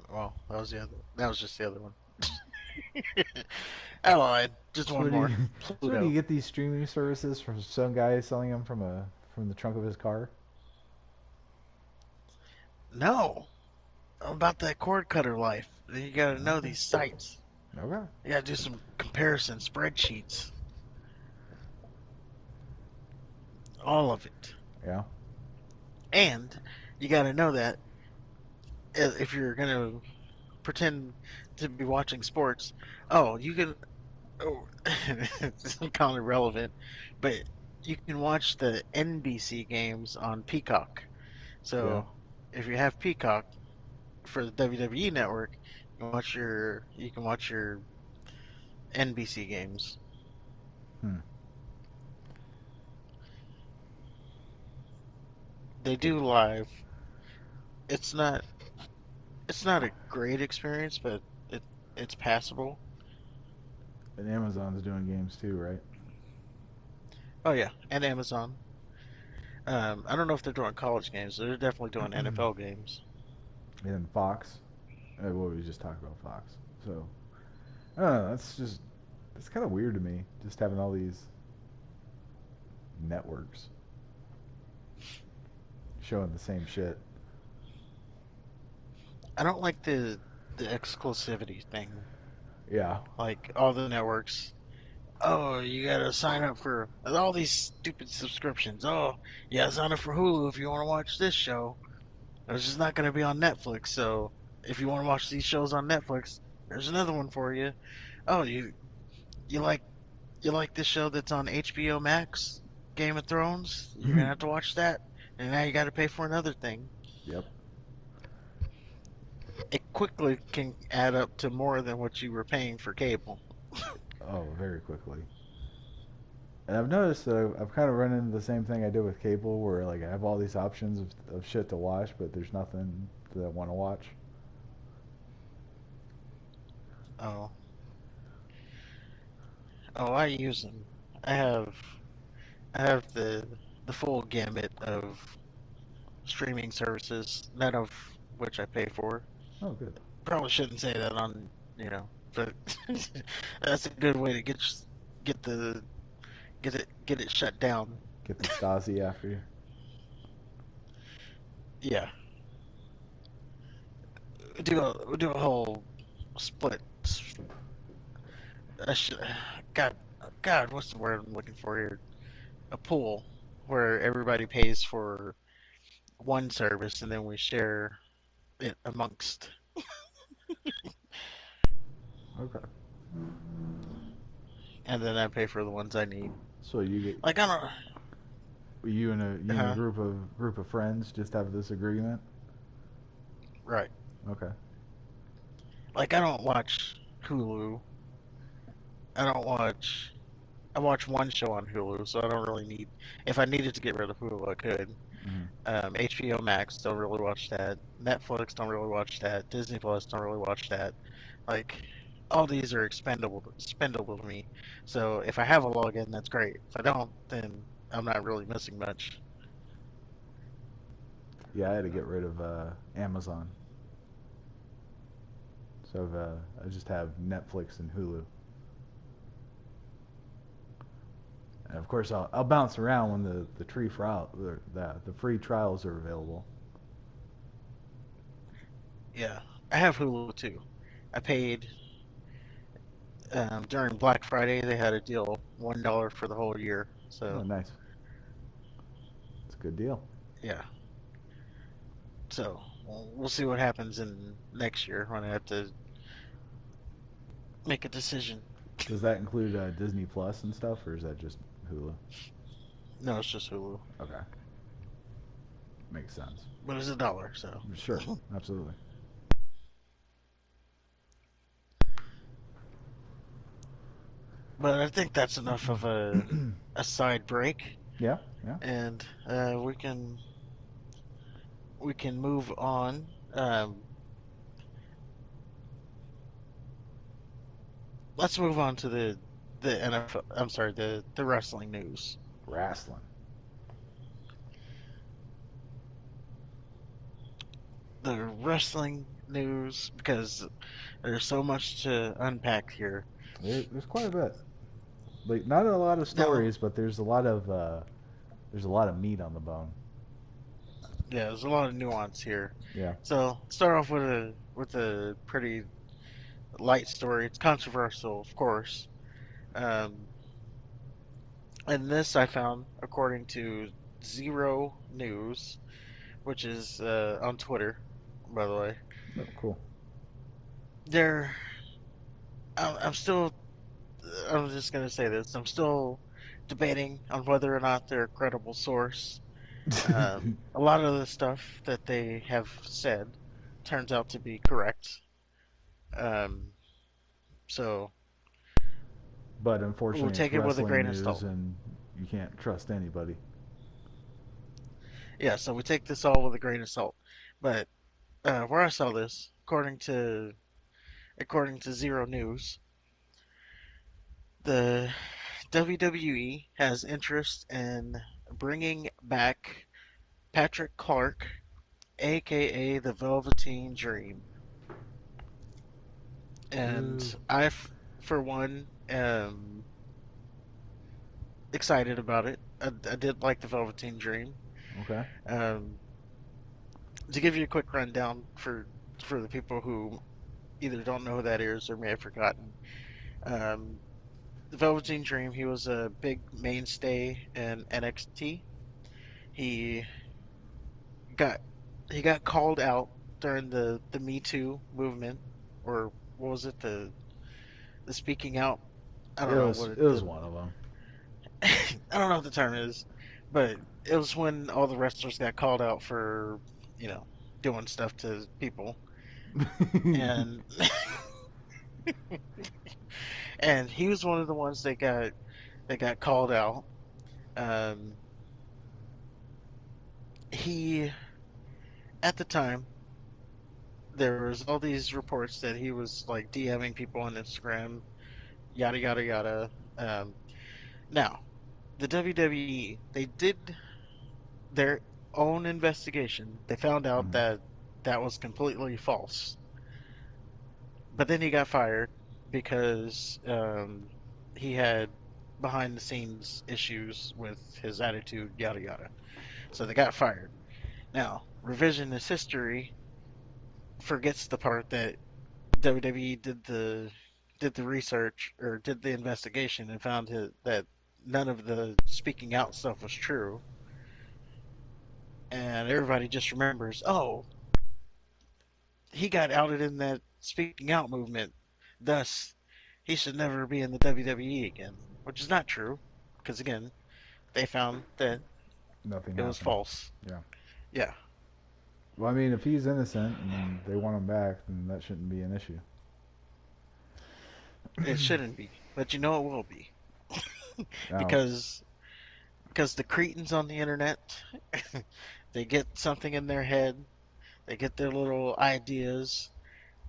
well, that was just the other one. I lied. Just So one what do you? more. So what do you Pluto. get these streaming services from some guy selling them from the trunk of his car? No, about that cord cutter life. You gotta know Okay, these sites. okay, You gotta do some comparison spreadsheets. All of it. yeah. And you gotta know that if you're gonna pretend to be watching sports, oh, you can. Oh, it's kind of irrelevant, but you can watch the NBC games on Peacock. Yeah. So if you have Peacock for the WWE network, you can watch your NBC games. Hmm. They do live. It's not it's not a great experience, but it it's passable. And Amazon's doing games too, right? Oh yeah, and Amazon. I don't know if they're doing college games. They're definitely doing NFL games. And Fox. Well, we just talked about Fox. So I don't know. That's kind of weird to me. Just having all these networks showing the same shit. I don't like the exclusivity thing. Yeah. Like all the networks. Oh, you gotta sign up for all these stupid subscriptions. Oh, yeah, sign up for Hulu if you want to watch this show. It's just not gonna be on Netflix. So if you want to watch these shows on Netflix, there's another one for you. Oh, you like you like this show that's on HBO Max, Game of Thrones? You're gonna have to watch that, and now you got to pay for another thing. Yep. It quickly can add up to more than what you were paying for cable. Oh, very quickly. And I've noticed that I've kind of run into the same thing I did with cable, where like I have all these options of shit to watch, but there's nothing that I want to watch. Oh, oh, I use them. I have I have the full gamut of streaming services, none of which I pay for. Oh, good. Probably shouldn't say that on, but that's a good way to get the get it shut down. Get the Stasi after you. Yeah, we do a whole split. I should, God, God, what's the word I'm looking for here? A pool where everybody pays for one service and then we share it amongst. Okay. And then I pay for the ones I need. So Like I don't. you and a Uh, group of friends just have this agreement. right. Okay. Like I don't watch Hulu. I don't watch. I watch one show on Hulu, so I don't really need. If I needed to get rid of Hulu, I could. Hmm. HBO Max, don't really watch that. Netflix, don't really watch that. Disney Plus, don't really watch that. Like, all these are expendable to me. So if I have a login, that's great. If I don't, then I'm not really missing much. Yeah, I had to get rid of Amazon, so I just have Netflix and Hulu. And of course, I'll bounce around when the free trials are available. Yeah, I have Hulu too. I paid during Black Friday. They had a deal, $1 for the whole year. Oh, So nice. It's a good deal. yeah. So we'll see what happens in next year when I have to make a decision. Does that include Disney Plus and stuff, or is that just Hulu? No, it's just Hulu, Okay, makes sense. but it's $1, so. Sure, absolutely. But I think that's enough of a side break, Yeah, yeah. and we can move on. Let's move on to the NFL. I'm sorry, the wrestling news. Wrestling. The wrestling news because there's so much to unpack here. There's quite a bit. Like not a lot of Now, stories, but there's a lot of meat on the bone. yeah, there's a lot of nuance here. Yeah. So start off with a pretty light story. It's controversial, of course. Um, and this I found according to Zero News, which is on Twitter, by the way. Oh, cool. They're I'm still I'm just gonna say this. I'm still debating on whether or not they're a credible source. A lot of the stuff that they have said turns out to be correct. Um, so But we'll unfortunately, it's take it with a wrestling grain of news, salt. and you can't trust anybody. Yeah, so we take this all with a grain of salt. But where I saw this, according to Zero News, the WWE has interest in bringing back Patrick Clark, aka the Velveteen Dream. And Ooh. for one, am excited about it. I did like the Velveteen Dream. Okay. Um, to give you a quick rundown for the people who either don't know who that is or may have forgotten, um, the Velveteen Dream, he was a big mainstay in NXT. He got he got called out during the Me Too movement, or what was it, the speaking out? I It don't know was what it was the one of them. I don't know what the term is, but it was when all the wrestlers got called out for, you know, doing stuff to people, and and he was one of the ones that got called out. Um, he at the time there was all these reports that he was like DMing people on Instagram, yada yada yada. Um, Now the WWE, they did their own investigation. They found out Mhm. that that was completely false. But then he got fired because he had behind the scenes issues with his attitude, yada yada. So they got fired. Now, revisionist history forgets the part that WWE did the research or did the investigation and found that none of the speaking out stuff was true, and everybody just remembers, oh, he got outed in that speaking out movement, thus he should never be in the WWE again, which is not true, because again, they found that Nothing it was happened. false. Yeah. Yeah, Well, I mean, if he's innocent and they want him back, then that shouldn't be an issue. it shouldn't be, but it will be, Now, because the cretins on the internet, they get something in their head, they get their little ideas,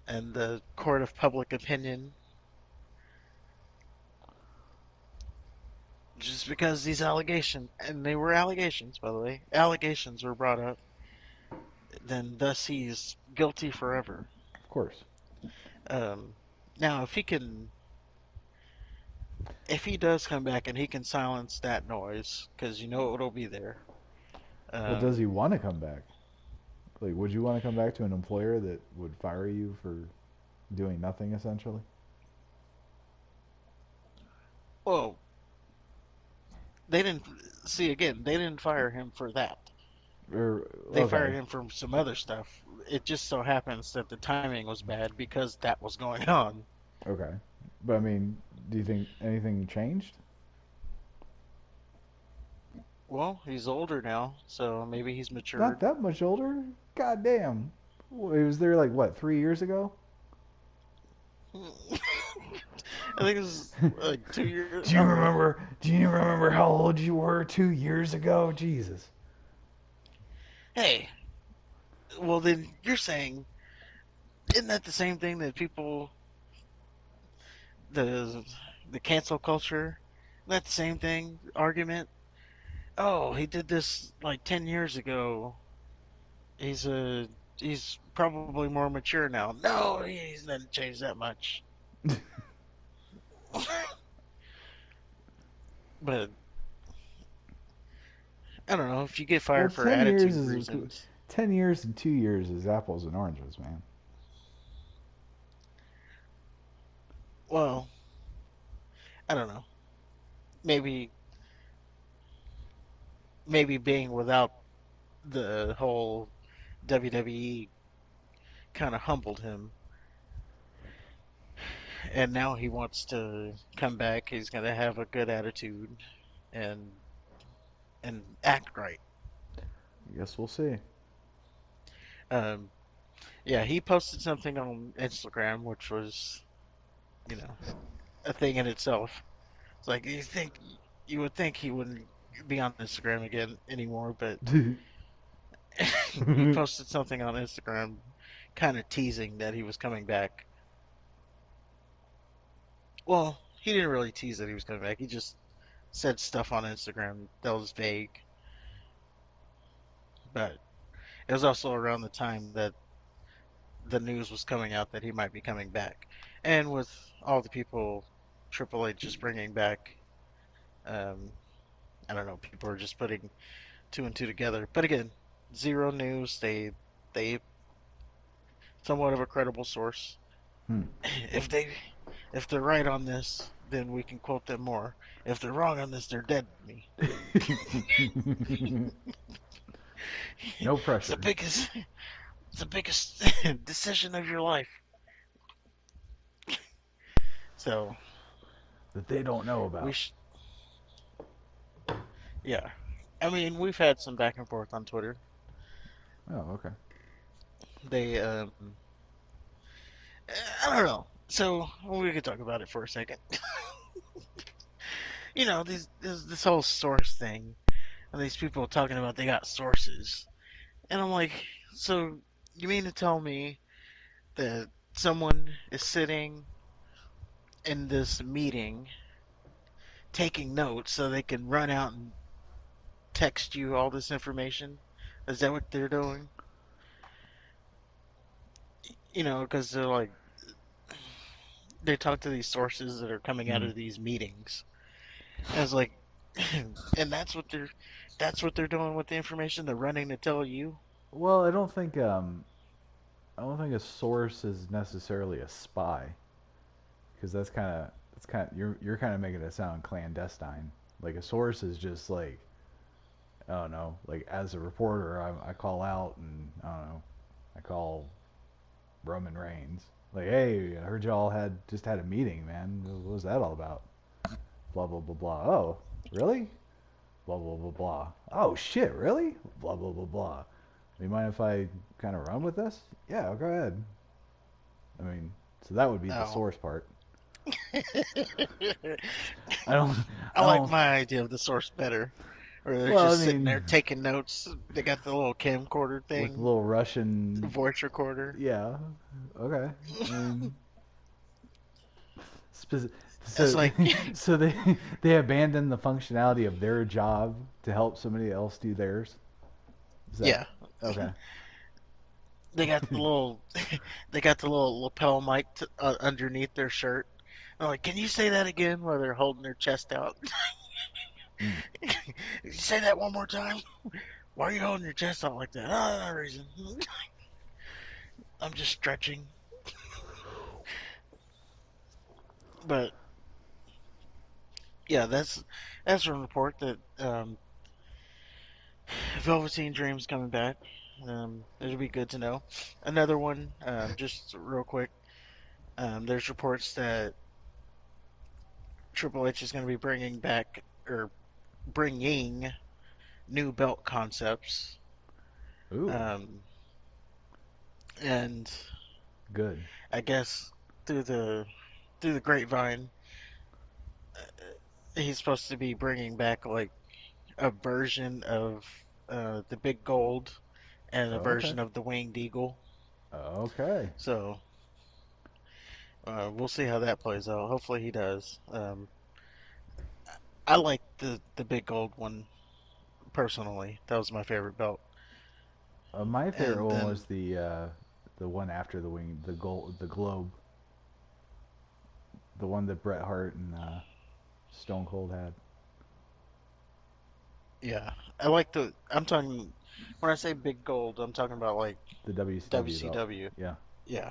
and the court of public opinion, just because these allegations, and they were allegations, by the way, allegations were brought up, then thus he's guilty forever. of course. Um, Now, if he does come back and he can silence that noise, because it'll be there. Well, does he Um, want to come back? Like, would you want to come back to an employer that would fire you for doing nothing, essentially? well, they didn't see again. They didn't fire him for that. Or They fired okay, him for some other stuff. It just so happens that the timing was bad because that was going on. okay, but I mean, Do you think anything changed? Well, he's older now, so maybe he's Not matured. that much older. God damn. He was there like what, 3 years ago? I think it was like 2 years. Do I you don't know. remember? Do you remember how old you were 2 years ago? Jesus. Hey, well then you're saying, isn't that the same thing that people the the cancel culture? Isn't that the same thing argument? Oh, he did this like 10 years ago. He's a he's probably more mature now. No, he's not changed that much. But I don't know if you get Well, fired for 10 years attitude is reasons. 10 years and 2 years is apples and oranges, man. Well, I don't know. Maybe maybe being without the whole WWE kind of humbled him, and now he wants to come back. He's gonna have a good attitude and act right. I guess we'll see. Um, yeah, he posted something on Instagram, which was, you know, a thing in itself. It's like you would think he wouldn't be on Instagram again anymore, but he posted something on Instagram, kind of teasing that he was coming back. Well, he didn't really tease that he was coming back. He just said stuff on Instagram that was vague, but it was also around the time that the news was coming out that he might be coming back. And with all the people Triple H is bringing back, um, I don't know, people are just putting two and two together. But again, zero news. They somewhat of a credible source. Hmm. If they if they're right on this, then we can quote them more. If they're wrong on this, they're dead to me. No It's the pressure biggest it's the biggest decision of your life. So that they don't know we about. sh- yeah. I mean, we've had some back and forth on Twitter. Oh, okay. They I don't know. So we could talk about it for a second. You know, this whole source thing, and these people talking about they got sources, and I'm like, so you mean to tell me that someone is sitting in this meeting taking notes so they can run out and text you all this information? Is that what they're doing? You know, because they're like they talk to these sources that are coming out Mm. of these meetings. And it's like, and that's what they're doing with the information they're running to tell you. Well, I don't think a source is necessarily a spy because that's kind of you're kind of making it sound clandestine. Like a source is just like, I don't know, like as a reporter, I call out and I don't know, I call Roman Reigns. Like, hey, I heard y'all had a meeting, man. What was that all about? Blah blah blah blah. Oh, really? Blah blah blah blah. Oh shit, really? Blah blah blah blah. Do you mind if I kind of run with this? Yeah, go ahead. I mean, so that would be the Oh, source part. I don't, I I like don't. my idea of the source better. Or they're Well, I just sitting mean, there taking notes. They got the little camcorder with the thing, little Russian, voice recorder. yeah, okay. I mean, It's so like, so they abandon the functionality of their job to help somebody else do theirs. Is that yeah, okay? they got the little, they got the little lapel mic underneath their shirt. I'm like, can you say that again? While they're holding their chest out. Mm. Can you say that one more time? Why are you holding your chest out like that? Oh, no reason. I'm just stretching. But yeah, that's a report that Velveteen Dream's coming back. It'll be good to know. Another one, just real quick. There's reports that Triple H is going to be bringing back or bringing new belt concepts. Ooh, Um, and good. I guess through the through the grapevine, he's supposed to be bringing back like a version of the Big Gold and a Oh, okay. version of the Winged Eagle. Okay. So we'll see how that plays out. Hopefully he does. I like the Big Gold one personally. That was my favorite belt. My favorite And one then was the one after the wing, the gold, the globe, the one that Bret Hart and Stone Cold had. yeah, I like the. I'm talking when I say Big Gold, I'm talking about like The WCW belt. WCW. Yeah, Yeah,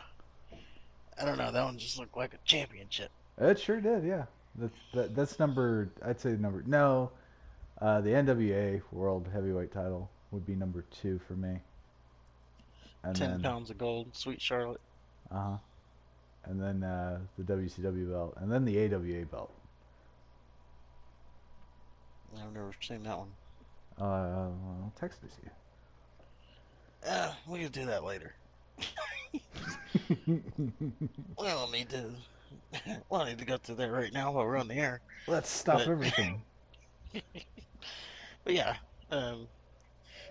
I don't know. That one just looked like a championship. it sure did. Yeah, that's number. I'd say number. No, the NWA World Heavyweight Title would be number two for me, and 10 then pounds of gold, Sweet Charlotte. uh huh, and then the WCW belt, and then the AWA belt. I've never seen that one. I'll text it to We can do that later. you. We don't need to. We don't need to go to that right now while we're on the air. Let's stop But everything. but yeah, um,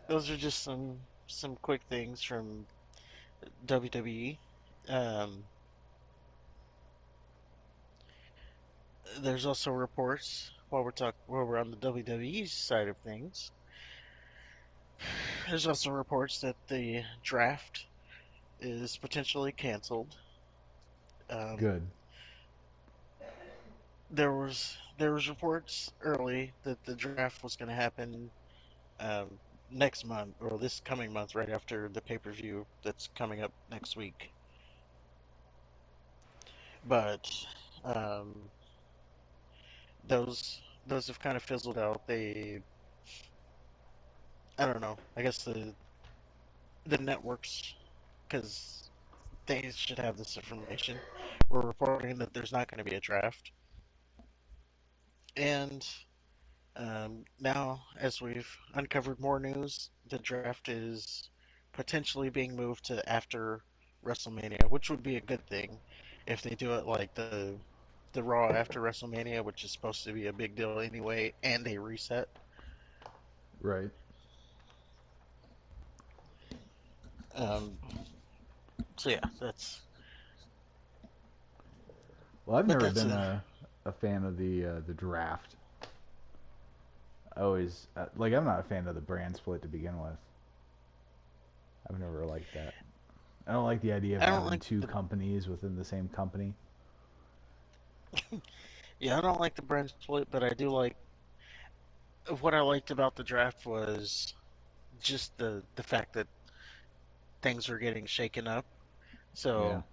those are just some quick things from WWE. Um, there's also reports while we're on the WWE side of things. There's also reports that the draft is potentially canceled. Um, Good. there was reports early that the draft was going to happen um, next month or this coming month, right after the pay-per-view that's coming up next week. But um, those have kind of fizzled out. I don't know. I guess the networks, because they should have this information, were reporting that there's not going to be a draft. And now, as we've uncovered more news, the draft is potentially being moved to after WrestleMania, which would be a good thing if they do it like the Raw after WrestleMania, which is supposed to be a big deal anyway, and they reset. Right. Um, so yeah, Well, I've but never that's been a a fan of the draft. I always like I'm not a fan of the brand split to begin with. I've never liked that. I don't like the idea of I don't having like two the companies within the same company. yeah I don't like the brand split, but I do like what I liked about the draft was just the fact that things were getting shaken up. Yeah. So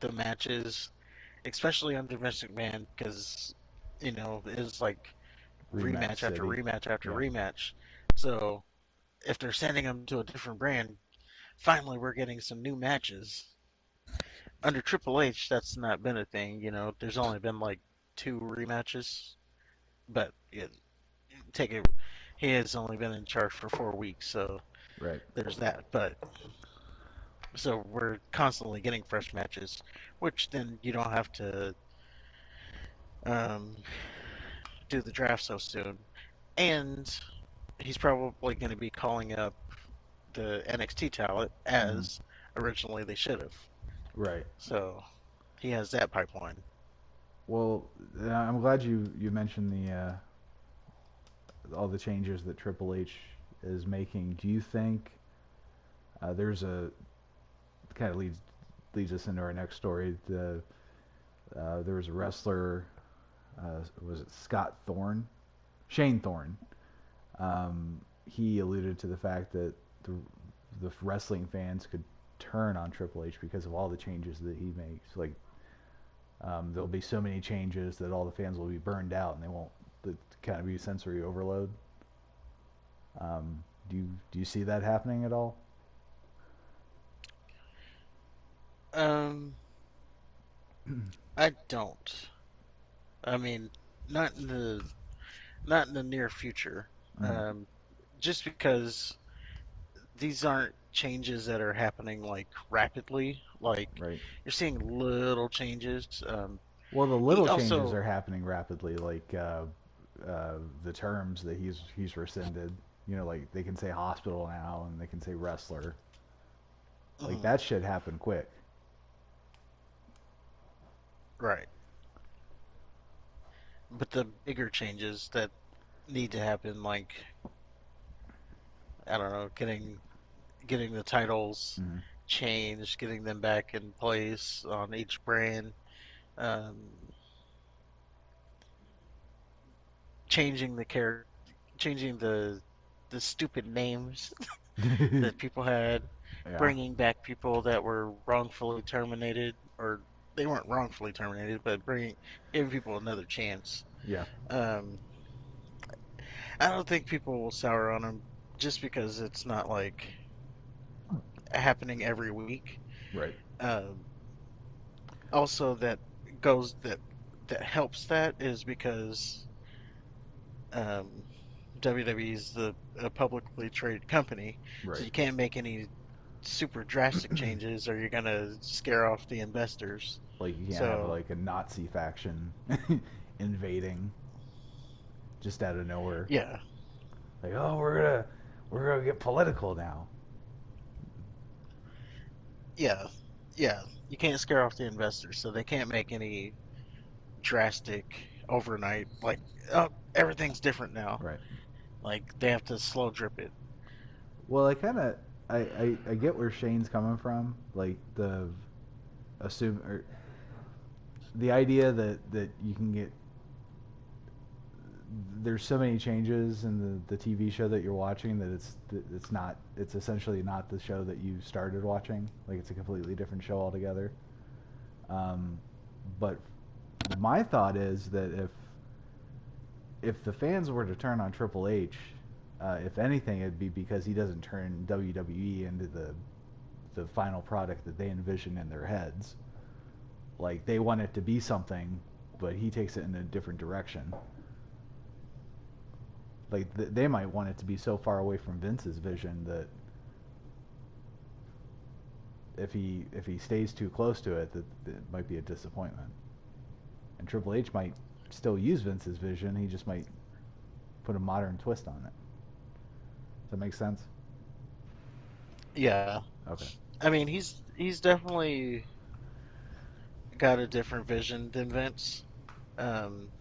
the matches, especially on domestic man, because it was like Rematch rematch after City. rematch after Yeah. rematch. So if they're sending them to a different brand, finally we're getting some new matches. Under Triple H, that's not been a thing. There's only been like two rematches, but take it. He has only been in charge for 4 weeks, so Right. there's that. But so we're constantly getting fresh matches, which then you don't have to um, do the draft so soon. And he's probably going to be calling up the NXT talent Mm. as originally they should have. Right. So he has that pipeline. Well, I'm glad you mentioned the all the changes that Triple H is making. Do you think there's a kind of leads us into our next story? There was a wrestler, was it Scott Thorne, Shane Thorne? He alluded to the fact that the wrestling fans could turn on Triple H because of all the changes that he makes. Like there'll be so many changes that all the fans will be burned out and they won't kind of be sensory overload. Do you see that happening at all? Um, I don't. I mean, not in the not in the near future. Mm, Um, just because these aren't changes that are happening like rapidly. Like right. you're seeing little changes. Well, the He little changes also, are happening rapidly, like the terms that he's rescinded. You know, like they can say hospital now and they can say wrestler. Like mhm, that shit happened quick. right. But the bigger changes that need to happen, like I don't know, getting the titles Mm-hmm. changed, getting them back in place on each brand, um, changing the character, changing the stupid names that people had, Yeah, bringing back people that were wrongfully terminated, or they weren't wrongfully terminated, but bringing giving people another chance. yeah, Um, I don't think people will sour on him just because it's not like happening every week. right, Um, Also, goes that that helps that is because um, WWE is a publicly traded company, so right. you can't make any super drastic changes, or you're gonna scare off the investors. Like you can't have So like a Nazi faction invading just out of nowhere. yeah, Like, oh, we're gonna get political now. yeah, yeah, you can't scare off the investors, so they can't make any drastic overnight like, oh, everything's different now. Right. Like they have to slow drip it. Well, I get where Shane's coming from. Like the assume or the idea that you can get there's so many changes in the TV show that you're watching that it's not it's essentially not the show that you started watching. Like it's a completely different show altogether. Um, but my thought is that if the fans were to turn on Triple H, if anything, it'd be because he doesn't turn WWE into the final product that they envision in their heads. Like they want it to be something, but he takes it in a different direction. Like they might want it to be so far away from Vince's vision that if he stays too close to it, that it might be a disappointment. And Triple H might still use Vince's vision. He just might put a modern twist on it. Does that make sense? Yeah, Okay. I mean he's definitely got a different vision than Vince. Um,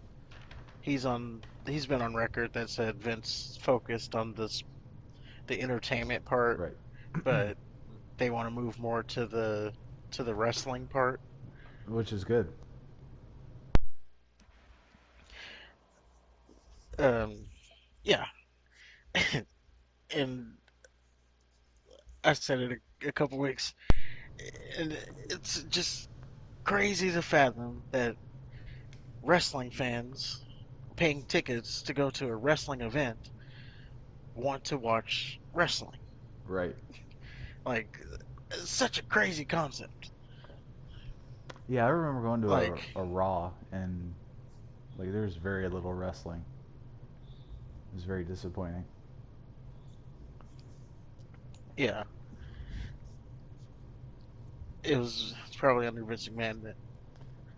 he's been on record that said Vince focused on the entertainment part, Right. but they want to move more to the wrestling part. Which is good. Um, yeah, and I said it a couple weeks, and it's just crazy to fathom that wrestling fans paying tickets to go to a wrestling event want to watch wrestling. Right. Like, it's such a crazy concept. Yeah, I remember going to Like, a Raw and like there's very little wrestling. It was very disappointing. yeah, it's probably under Vince McMahon that.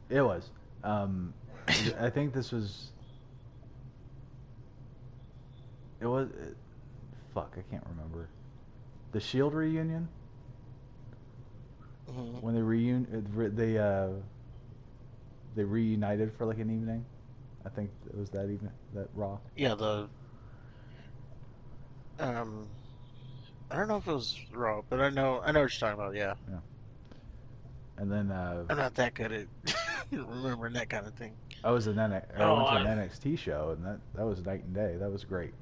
It was. Um, I think this was. It was. Fuck, I can't remember. The Shield reunion Mhm. when they reunited for like an evening. I think it was that evening, that Raw. Yeah, the um, I don't know if it was Raw, but I know what you're talking about. Yeah, Yeah. And then I'm not that good at remembering that kind of thing. I Oh, went to an NXT show and that was night and day. That was great.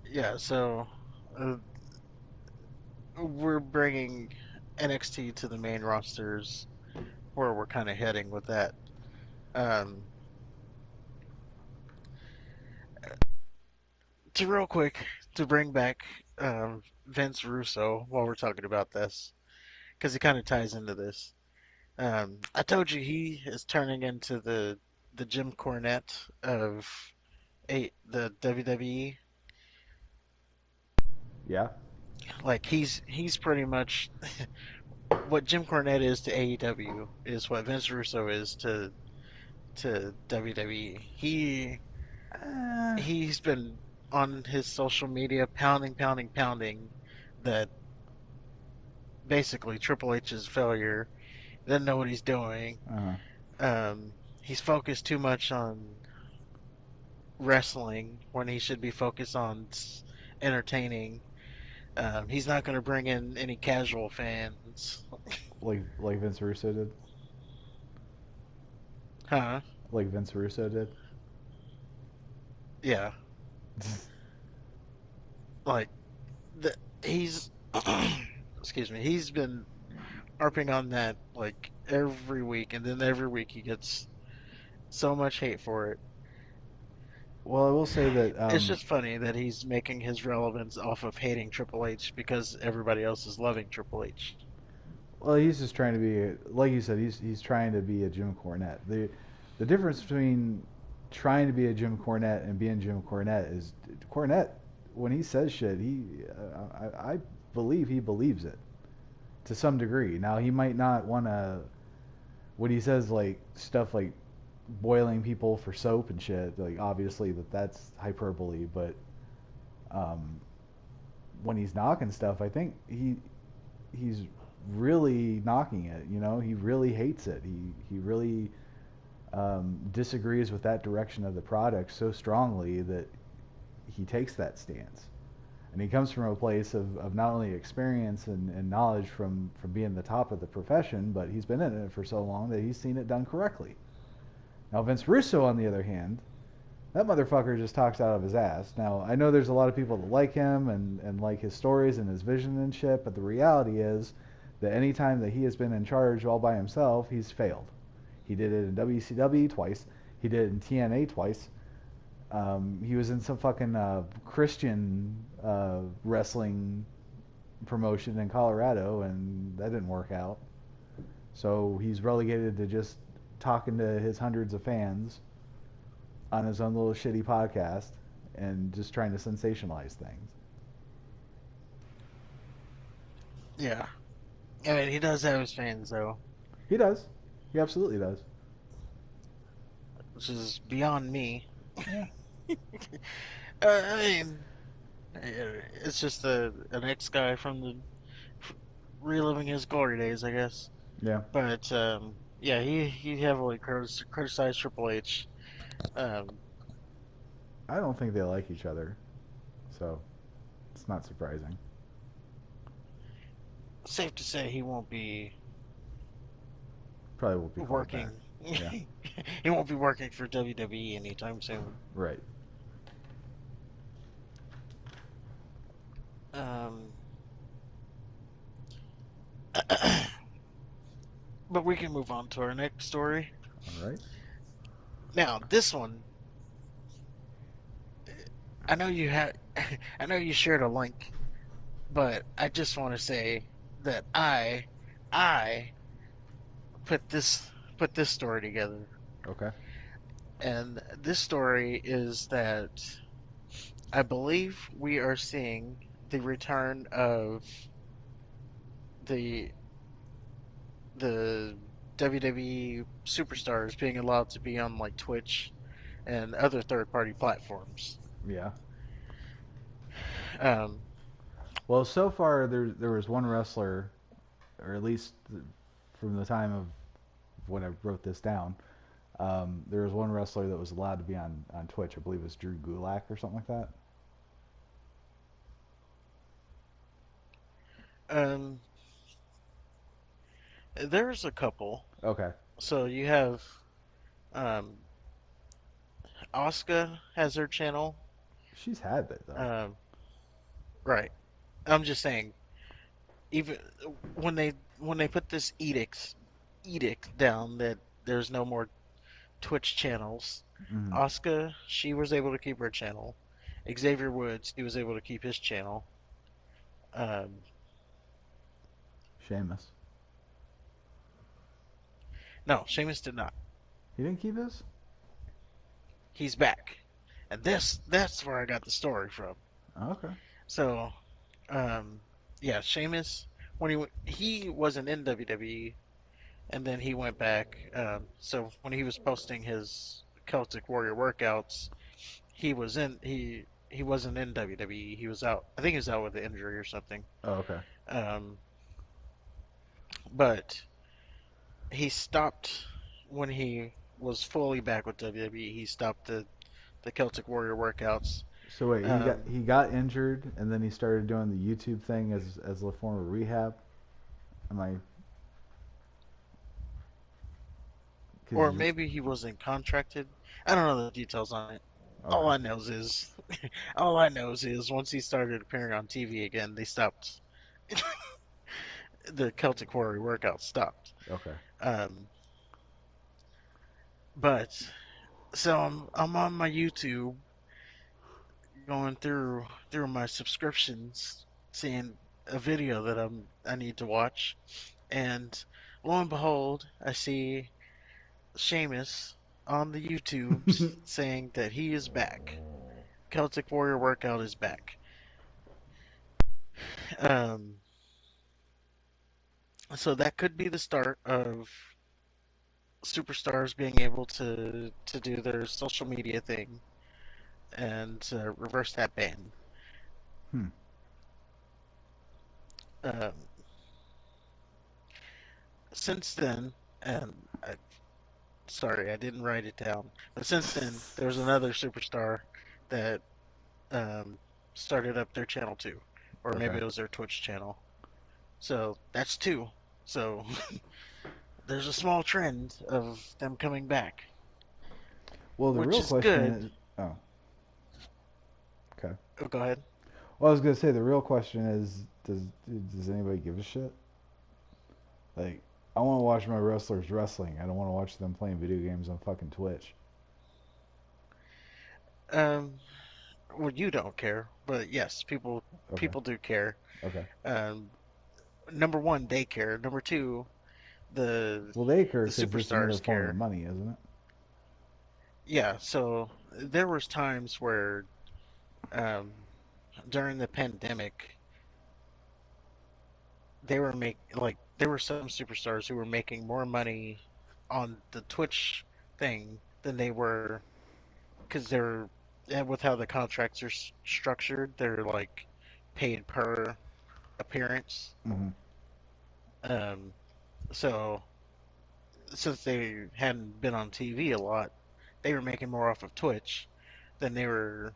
yeah. So uh, we're bringing NXT to the main rosters, where we're kind of heading with that. Um, to real quick to bring back Vince Russo while we're talking about this, because it kind of ties into this. I told you he is turning into the Jim Cornette of the WWE. Yeah. Like he's pretty much what Jim Cornette is to AEW is what Vince Russo is to WWE. Uh, He's been on his social media pounding, pounding, pounding that basically Triple H's failure. Doesn't know what he's doing. uh, He's focused too much on wrestling when he should be focused on entertaining. He's not going to bring in any casual fans. like Vince Russo did. Huh? Like Vince Russo did. Yeah. Like the, he's excuse me. He's been harping on that like every week, and then every week he gets so much hate for it. Well, I will say that It's just funny that he's making his relevance off of hating Triple H because everybody else is loving Triple H. well, he's just trying to be like you said. He's trying to be a Jim Cornette. The difference between trying to be a Jim Cornette and being Jim Cornette is Cornette when he says shit. I believe he believes it to some degree. Now he might not want to when he says like stuff like boiling people for soap and shit. Like obviously that's hyperbole, but um, when he's knocking stuff, I think he's really knocking it. You know, he really hates it. He really disagrees with that direction of the product so strongly that he takes that stance. And he comes from a place of not only experience and knowledge from being the top of the profession, but he's been in it for so long that he's seen it done correctly. Now, Vince Russo, on the other hand, that motherfucker just talks out of his ass. Now, I know there's a lot of people that like him and like his stories and his vision and shit, but the reality is that any time that he has been in charge all by himself, he's failed. He did it in WCW twice. He did it in TNA twice. He was in some fucking Christian wrestling promotion in Colorado, and that didn't work out. So he's relegated to just talking to his hundreds of fans on his own little shitty podcast and just trying to sensationalize things. Yeah, I mean he does have his fans though, He does. He absolutely does. which is beyond me. Yeah. I mean, it's just an ex guy from the reliving his glory days, I guess. Yeah. But yeah, he heavily criticized Triple H. Um, I don't think they like each other, so it's not surprising. Safe to say he won't be Probably won't be called back. working. Yeah. He won't be working for WWE anytime soon. Right. Um, but we can move on to our next story. All right. Now, this one, I know you had, I know you shared a link, but I just want to say that I put this story together, Okay. and this story is that I believe we are seeing the return of the the WWE superstars being allowed to be on like Twitch and other third party platforms. Yeah. Um, Well, so far there was one wrestler, or at least from the time of when I wrote this down, there was one wrestler that was allowed to be on Twitch. I believe it was Drew Gulak or something like that. um, there's a couple. Okay. So you have um, Asuka has her channel. She's had that though. Um, right. I'm just saying, even when they put this edict down that there's no more Twitch channels, Mm-hmm. Asuka she was able to keep her channel. Xavier Woods he was able to keep his channel. Um, Sheamus. No, Sheamus did not. He didn't keep his? He's back, and that's where I got the story from. Oh, okay. So, um, yeah, Sheamus when he wasn't in WWE, and then he went back. So when he was posting his Celtic Warrior workouts, he wasn't in WWE. He was out. I think he was out with an injury or something. Oh, okay. Um, but he stopped when he was fully back with WWE. He stopped the Celtic Warrior workouts. So wait, Um, he got injured and then he started doing the YouTube thing as a form of rehab. Am I? Cause or maybe he wasn't contracted. I don't know the details on it. All okay, I knows is, all I knows is once he started appearing on TV again, they stopped. The Celtic Warrior workout stopped. okay. Um, but so I'm on my YouTube going through my subscriptions, seeing a video that I need to watch, and lo and behold, I see Sheamus on the YouTubes saying that he is back. Celtic Warrior workout is back. Um, so that could be the start of superstars being able to do their social media thing and reverse that ban. Hmm. Um, since then, and sorry, I didn't write it down, but since then, there's another superstar that um, started up their channel too, or maybe Okay. it was their Twitch channel. So that's two. So there's a small trend of them coming back, Well, the which real is question good. is, oh, okay. Oh, go ahead. Well, I was gonna say the real question is, does anybody give a shit? Like, I want to watch my wrestlers wrestling. I don't want to watch them playing video games on fucking Twitch. Um, well, you don't care, but yes, Okay. people do care. Okay. Um, number one, they care. Number two, the Well, they care the because it's another superstars form of care. money, isn't it? Yeah, so there was times where um, during the pandemic, there were some superstars who were making more money on the Twitch thing than they were because they're and with how the contracts are structured, they're like paid per appearance. Mm-hmm. Um, so since they hadn't been on TV a lot, they were making more off of Twitch than they were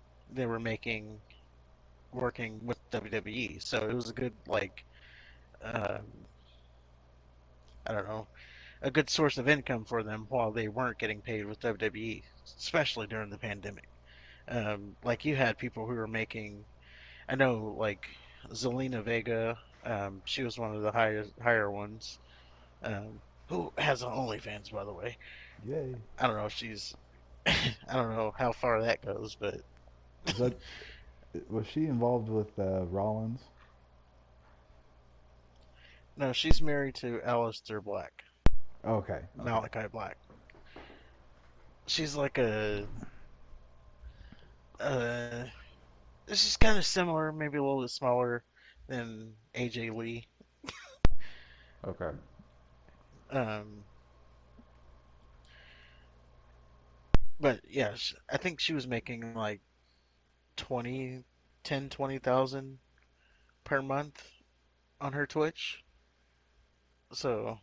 making working with WWE. So it was a good um, I don't know, a good source of income for them while they weren't getting paid with WWE, especially during the pandemic. Like you had people who were making, I know like Zelina Vega, she was one of the higher ones, who has an OnlyFans by the way. Yay. I don't know if she's, I don't know how far that goes, but Is that was she involved with Rollins? no, she's married to Aleister Black, Okay. Okay. Malachi Black. She's like uh, she's kind of similar, maybe a little bit smaller than AJ Lee. Okay. Um, but yeah, I think she was making like 20, 10, 20,000 per month on her Twitch. So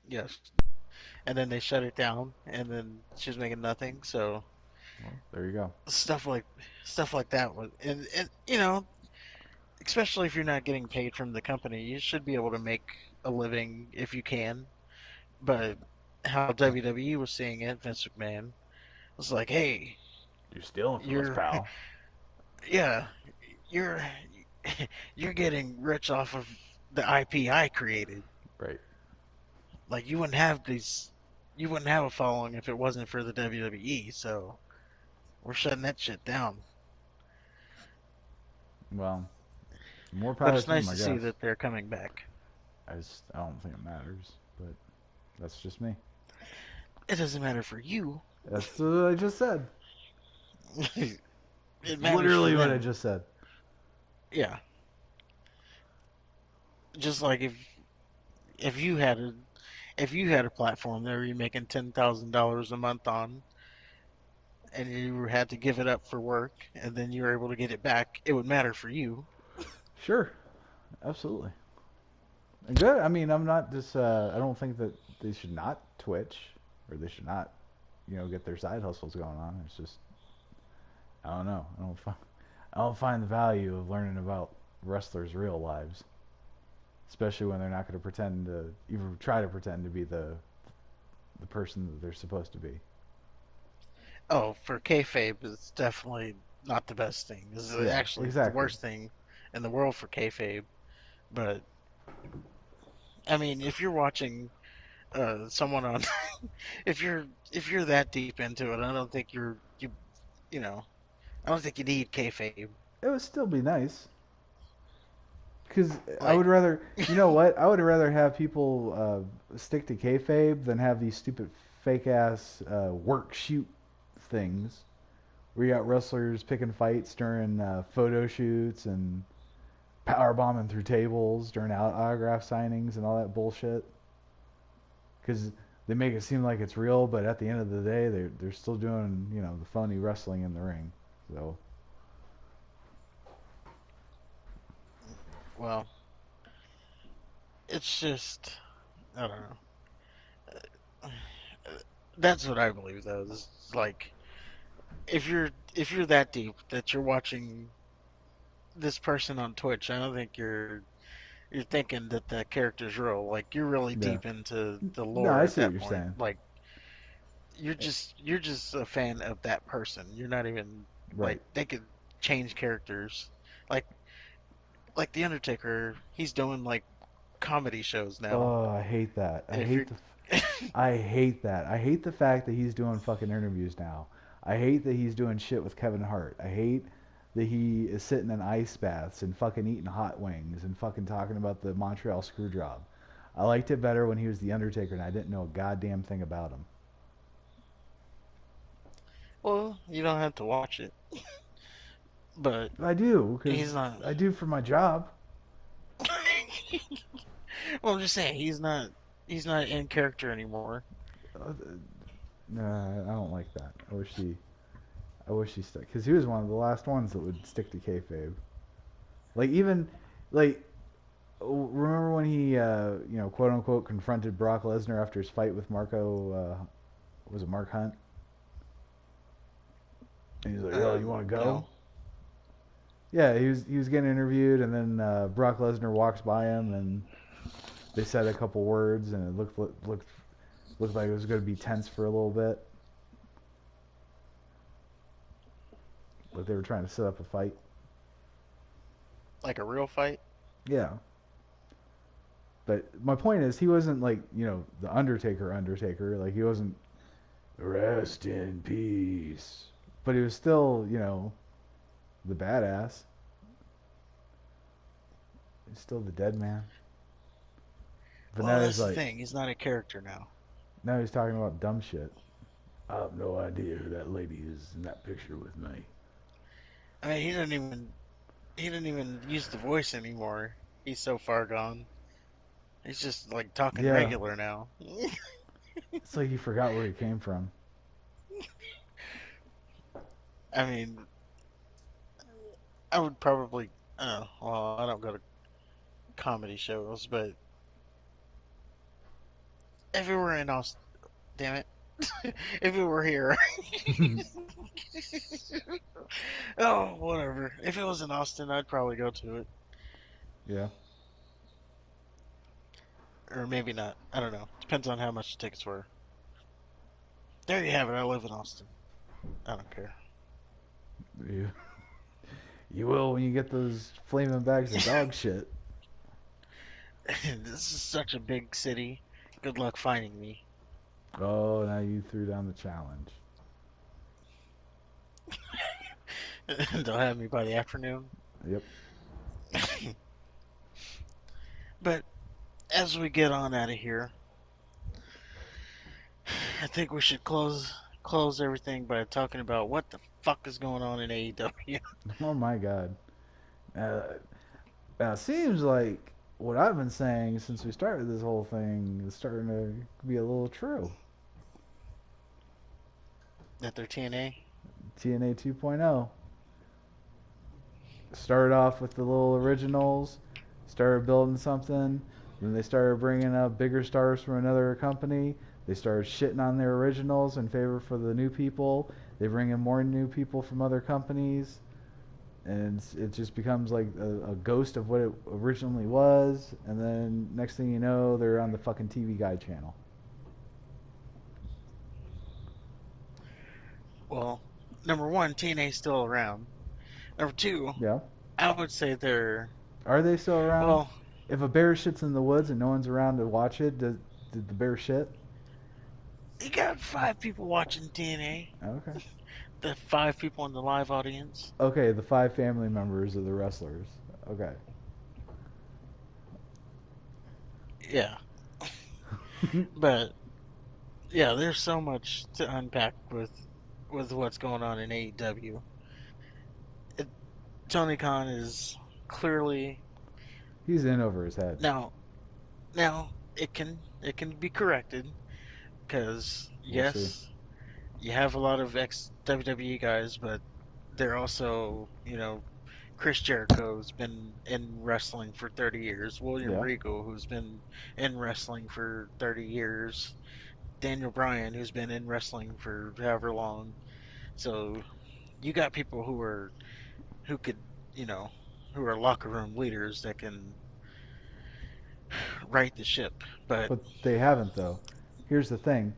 yes, and then they shut it down, and then she was making nothing. So Well, there you go. stuff like stuff like that was, and you know, especially if you're not getting paid from the company, you should be able to make a living if you can. But how WWE was seeing it, Vince McMahon was like, "Hey, You're stealing from us, you're pal. yeah, you're you're getting rich off of the IP I created. Right. Like you wouldn't have a following if it wasn't for the WWE. So we're shutting that shit down. Well, more But power it's to them, nice I to see guess. that they're coming back. I don't think it matters, but That's just me. It doesn't matter for you. That's what I just said. It It's matters for literally what I them. just said. Yeah. Just like if you had a if you had a platform that you're making $10,000 a month on, and you had to give it up for work, and then you were able to get it back, it would matter for you. Sure, absolutely. And good. I mean, I'm not just. I don't think that they should not Twitch or they should not, get their side hustles going on. It's just I don't know. I don't find the value of learning about wrestlers' real lives, especially when they're not going to pretend to even try to pretend to be the person that they're supposed to be. Oh, for kayfabe, it's definitely not the best thing. This is Yeah, actually the exactly. worst thing in the world for kayfabe. But I mean, if you're watching someone on, if you're that deep into it, I don't think you know, I don't think you need kayfabe. It would still be nice because I Like, would rather. You know what? I would rather have people stick to kayfabe than have these stupid fake ass work shoot things where you got wrestlers picking fights during photo shoots and power bombing through tables during autograph signings and all that bullshit. Because they make it seem like it's real, but at the end of the day, they're still doing the phony wrestling in the ring. So well, it's just I don't know. That's what I believe though. This is like if you're that deep that you're watching this person on Twitch, I don't think you're thinking that the character's real. Like you're really yeah, deep into the no, lore I at see what that you're point. saying. Like you're just a fan of that person. You're not even like Right. they could change characters. Like like the Undertaker, he's doing like comedy shows now. Oh, I hate that. If you're I hate that. I hate the fact that he's doing fucking interviews now. I hate that he's doing shit with Kevin Hart. I hate that he is sitting in ice baths and fucking eating hot wings and fucking talking about the Montreal screw job. I liked it better when he was the Undertaker and I didn't know a goddamn thing about him. well, you don't have to watch it, but I do he's because not. I do for my job. Well, I'm just saying he's not in character anymore. Uh, nah, I don't like that. I wish he stuck because he was one of the last ones that would stick to kayfabe. Like even like remember when he quote unquote confronted Brock Lesnar after his fight with Marco was it Mark Hunt? And he's like, "Yo, you want to go?" No. Yeah, he was getting interviewed, and then Brock Lesnar walks by him, and they said a couple words, and it looked like it was going to be tense for a little bit, like they were trying to set up a fight. Like a real fight? Yeah, but my point is, he wasn't like the Undertaker. Like he wasn't rest in peace, but he was still the badass. He's still the dead man. But Well, now he's that's the like, thing. He's not a character now. now he's talking about dumb shit. I have no idea who that lady is in that picture with me. I mean, he didn't even use the voice anymore. He's so far gone. He's just like talking Yeah, regular now. it's like he forgot where he came from. I mean, I would probably. Oh, well, I don't go to comedy shows, but if it were in Austin, damn it, if it were here, oh, whatever. If it was in Austin, I'd probably go to it, Yeah. or maybe not. I don't know. Depends on how much the tickets were. There you have it. I live in Austin. I don't care. You, you will when you get those flaming bags of dog shit. This is such a big city. Good luck finding me. Oh, now you threw down the challenge. They'll have me by the afternoon. Yep. But as we get on out of here, I think we should close everything by talking about what the fuck is going on in AEW. Oh my god. Uh, Now it seems like what I've been saying since we started this whole thing is starting to be a little true. That they're TNA. TNA 2.0 started off with the little originals, started building something, then they started bringing up bigger stars from another company. They started shitting on their originals in favor for the new people. They bring in more new people from other companies, and it just becomes like a ghost of what it originally was. And then next thing you know, they're on the fucking TV Guide channel. Well, number one, TNA's still around. Number two, Yeah. I would say they're Are they still around? well. If a bear shits in the woods and no one's around to watch it, did the bear shit? You got 5 people watching TNA. Okay. The 5 people in the live audience. Okay, the 5 family members of the wrestlers. Okay. Yeah, but yeah, there's so much to unpack with what's going on in AEW. It, Tony Khan is clearly He's in over his head. now it can be corrected because We'll see. yes, you have a lot of ex WWE guys, but they're also Chris Jericho's been in wrestling for 30 years. William Yeah. Regal, who's been in wrestling for 30 years. Daniel Bryan, who's been in wrestling for however long. So you got people who could, you know, who are locker room leaders that can right the ship. But But they haven't though. Here's the thing.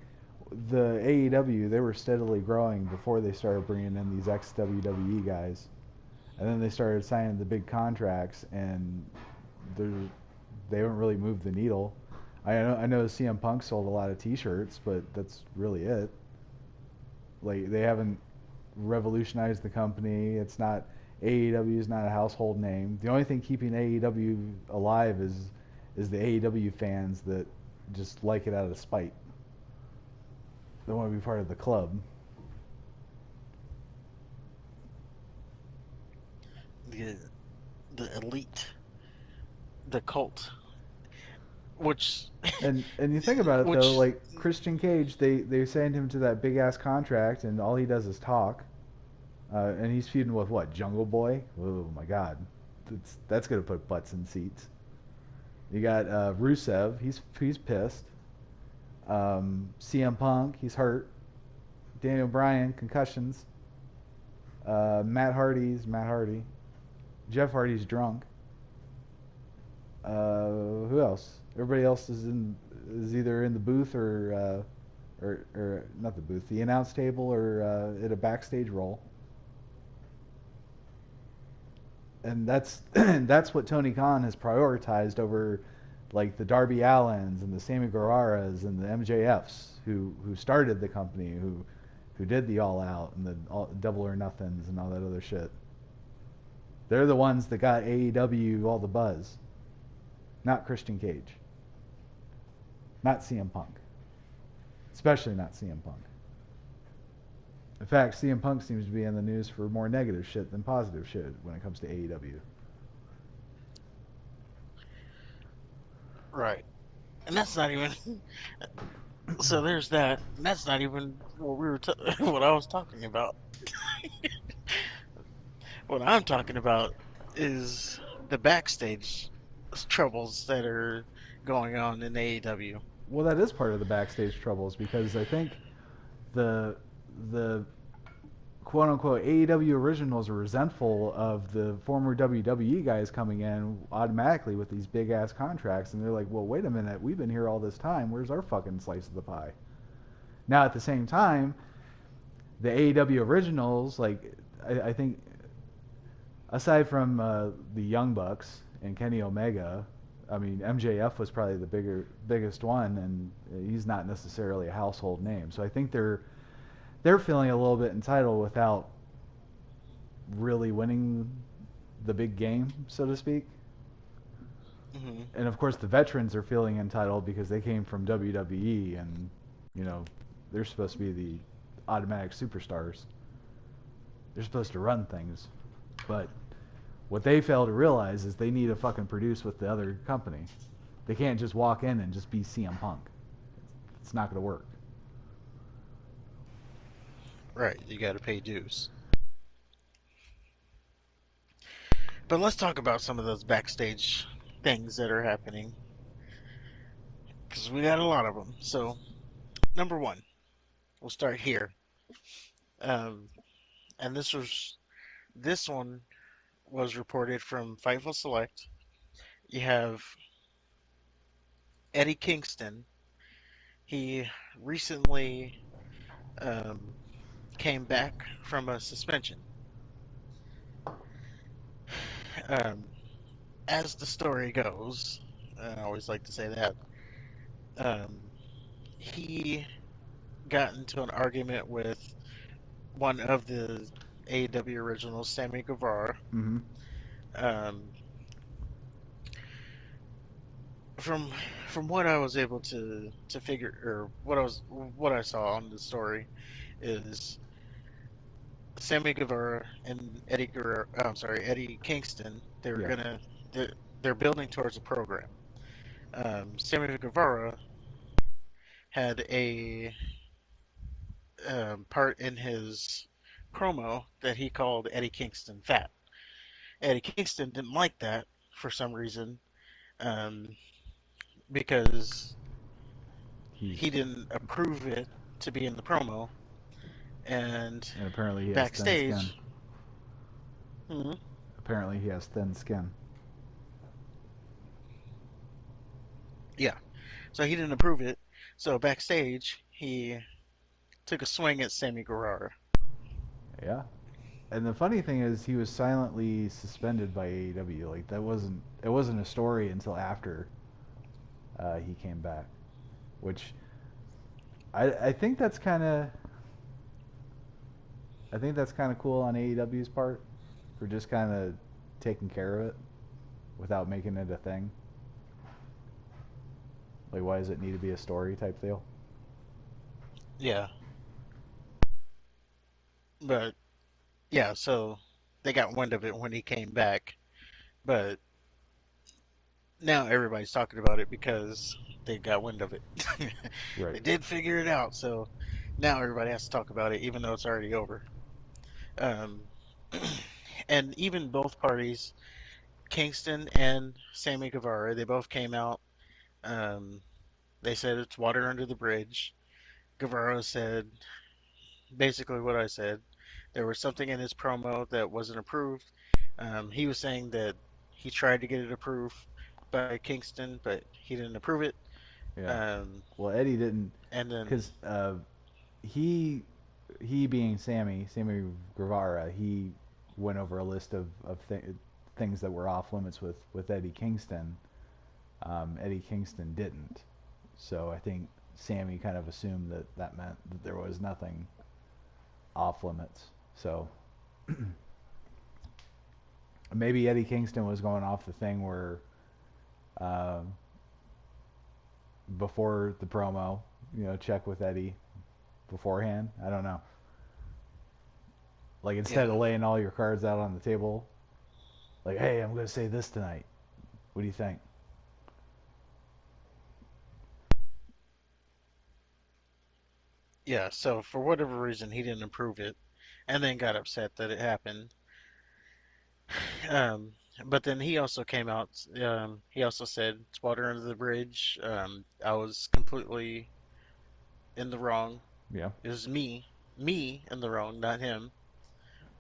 The AEW, they were steadily growing before they started bringing in these ex-WWE guys. And then they started signing the big contracts, and they haven't really moved the needle. I know CM Punk sold a lot of T-shirts, but that's really it. Like they haven't revolutionized the company. It's not AEW is not a household name. The only thing keeping AEW alive is the AEW fans that just like it out of spite. They want to be part of the club. the the elite, the cult, which And you think about it though, which like Christian Cage, they signed him to that big ass contract, and all he does is talk. And he's feuding with what, Jungle Boy? Oh my God, that's gonna put butts in seats. You got Rusev, he's pissed. CM Punk, he's hurt. Daniel Bryan, concussions. Matt Hardy. Jeff Hardy's drunk. Who else? Everybody else is either in the booth or not the booth, the announce table or at a backstage role. And that's that's what Tony Khan has prioritized over like the Darby Allens and the Sammy Guevara's and the MJFs who started the company, who did the All Out and the Double or Nothings and all that other shit. They're the ones that got AEW all the buzz, not Christian Cage, not CM Punk, especially not CM Punk. In fact, CM Punk seems to be in the news for more negative shit than positive shit when it comes to AEW. right, and that's not even. So there's that. And that's not even what what I was talking about. What I'm talking about is the backstage troubles that are going on in AEW. Well, that is part of the backstage troubles because I think the quote unquote AEW originals are resentful of the former WWE guys coming in automatically with these big ass contracts, and they're like, well, wait a minute, we've been here all this time. Where's our fucking slice of the pie? Now, at the same time, the AEW originals, like I think, aside from the Young Bucks and Kenny Omega, I mean MJF was probably the biggest one, and he's not necessarily a household name. So I think they're feeling a little bit entitled without really winning the big game, so to speak. Hmm. And of course, the veterans are feeling entitled because they came from WWE, and you know They're supposed to be the automatic superstars. They're supposed to run things, but what they fail to realize is they need to fucking produce with the other company. They can't just walk in and just be CM Punk. It's not going to work. Right, you got to pay dues. But let's talk about some of those backstage things that are happening because we got a lot of them. So, number one, we'll start here. Um, and this one was reported from Fightful Select. You have Eddie Kingston. He recently um, came back from a suspension. Um, as the story goes, I always like to say that, um, he got into an argument with one of the AEW originals, Sammy Guevara. Mm-hmm. Um, from from what I was able to figure, or what I saw on the story, is Sammy Guevara and Eddie Guerrero, I'm sorry, Eddie Kingston. Yeah. They're, they're building towards a program. Sammy Guevara had a part in his promo that he called Eddie Kingston fat. Eddie Kingston didn't like that for some reason, um, because He's he didn't approve it to be in the promo. And and apparently he has thin skin. backstage, hmm, Apparently he has thin skin. yeah, so he didn't approve it. So backstage, he took a swing at Sammy Guevara. Yeah. And the funny thing is, he was silently suspended by AEW. Like that wasn't it wasn't a story until after he came back, which I think that's kind of cool on AEW's part for just kind of taking care of it without making it a thing. Like, why does it need to be a story type deal? Yeah, but yeah, so they got wind of it when he came back. But now everybody's talking about it because they got wind of it. Right. They did figure it out, so now everybody has to talk about it, even though it's already over. Um, and even both parties, Kingston and Sammy Guevara, they both came out. Um, they said it's water under the bridge. Guevara said basically what I said. There was something in his promo that wasn't approved. He was saying that he tried to get it approved by Kingston, but he didn't approve it. Yeah. Um, Well, Eddie didn't, and then, because he he being Sammy Guevara, he went over a list of things that were off limits with Eddie Kingston. Eddie Kingston didn't, so I think Sammy kind of assumed that that meant that there was nothing off limits. So maybe Eddie Kingston was going off the thing where uh, before the promo, check with Eddie beforehand. I don't know. Like instead yeah, of laying all your cards out on the table, like, hey, I'm going to say this tonight. What do you think? yeah. So for whatever reason, he didn't approve it, and then got upset that it happened. Um, but then he also came out. He also said it's water under the bridge. I was completely in the wrong. Yeah, It was me in the wrong, not him.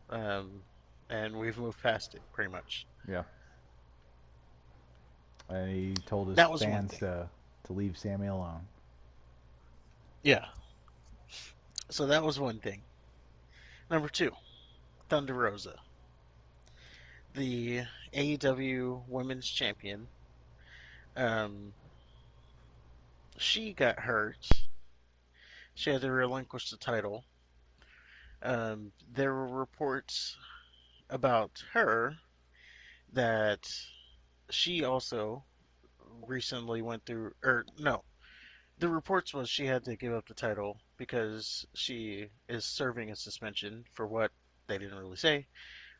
Um, and we've moved past it pretty much. yeah. And he told his That was one fans thing. to leave Sammy alone. Yeah. So that was one thing. Number two, Thunder Rosa, the AEW Women's Champion. Um, she got hurt. She had to relinquish the title. There were reports about her that she also recently went through, or no, The reports was she had to give up the title because she is serving a suspension for what they didn't really say.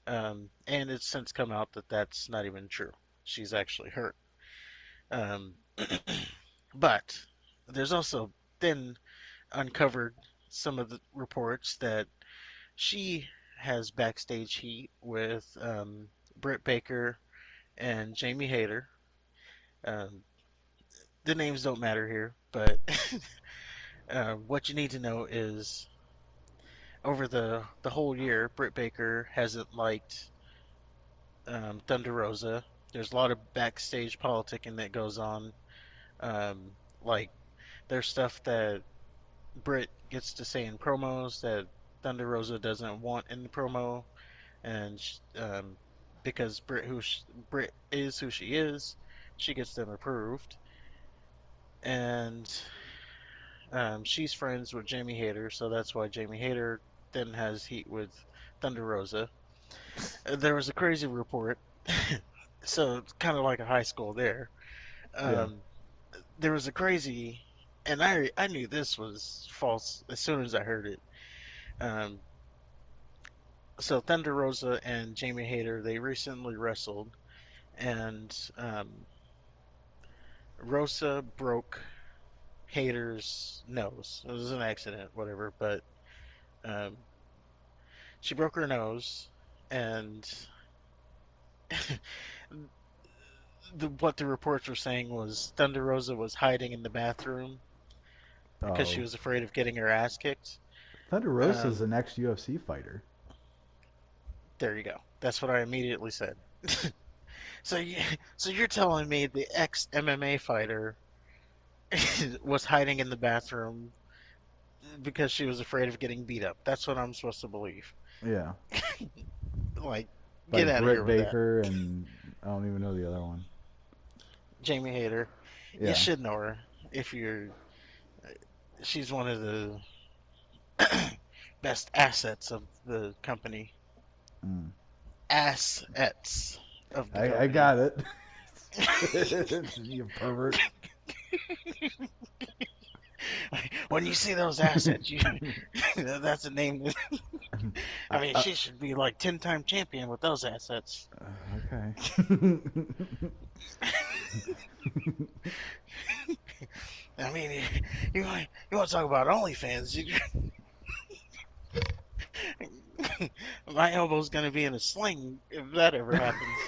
And it's since come out that that's not even true. She's actually hurt. Um, but there's also been uncovered some of the reports that she has backstage heat with Britt Baker and Jamie Hayter. Um, the names don't matter here, but what you need to know is over the whole year, Britt Baker hasn't liked Thunder Rosa. There's a lot of backstage politicking that goes on. Um, like there's stuff that Britt gets to say in promos that Thunder Rosa doesn't want in the promo, and because Britt is who she is, she gets them approved, and she's friends with Jamie Hayter, so that's why Jamie Hayter then has heat with Thunder Rosa. There was a crazy report, so it's kind of like a high school there. Yeah. Um, there was a crazy, and I knew this was false as soon as I heard it. Um, so Thunder Rosa and Jamie Hayter they recently wrestled, and Rosa broke Hayter's nose. It was an accident, whatever, but um, she broke her nose, and what the reports were saying was Thunder Rosa was hiding in the bathroom because she Oh, was afraid of getting her ass kicked. Thunder Rosa's Um, an ex UFC fighter. there you go. That's what I immediately said. So you, so you're telling me the ex MMA fighter was hiding in the bathroom because she was afraid of getting beat up. That's what I'm supposed to believe. Yeah. Like, By get out of here Britt with that. Baker and I don't even know the other one. Jamie Hayter, you Yeah. should know her if you're. She's one of the best assets of the company. Mm. Assets of the I company. got it. You pervert. When you see those assets, you that's a name. I I, mean, I, she should be like 10-time champion with those assets. okay. I mean, you want to talk about OnlyFans? My elbow's gonna be in a sling if that ever happens.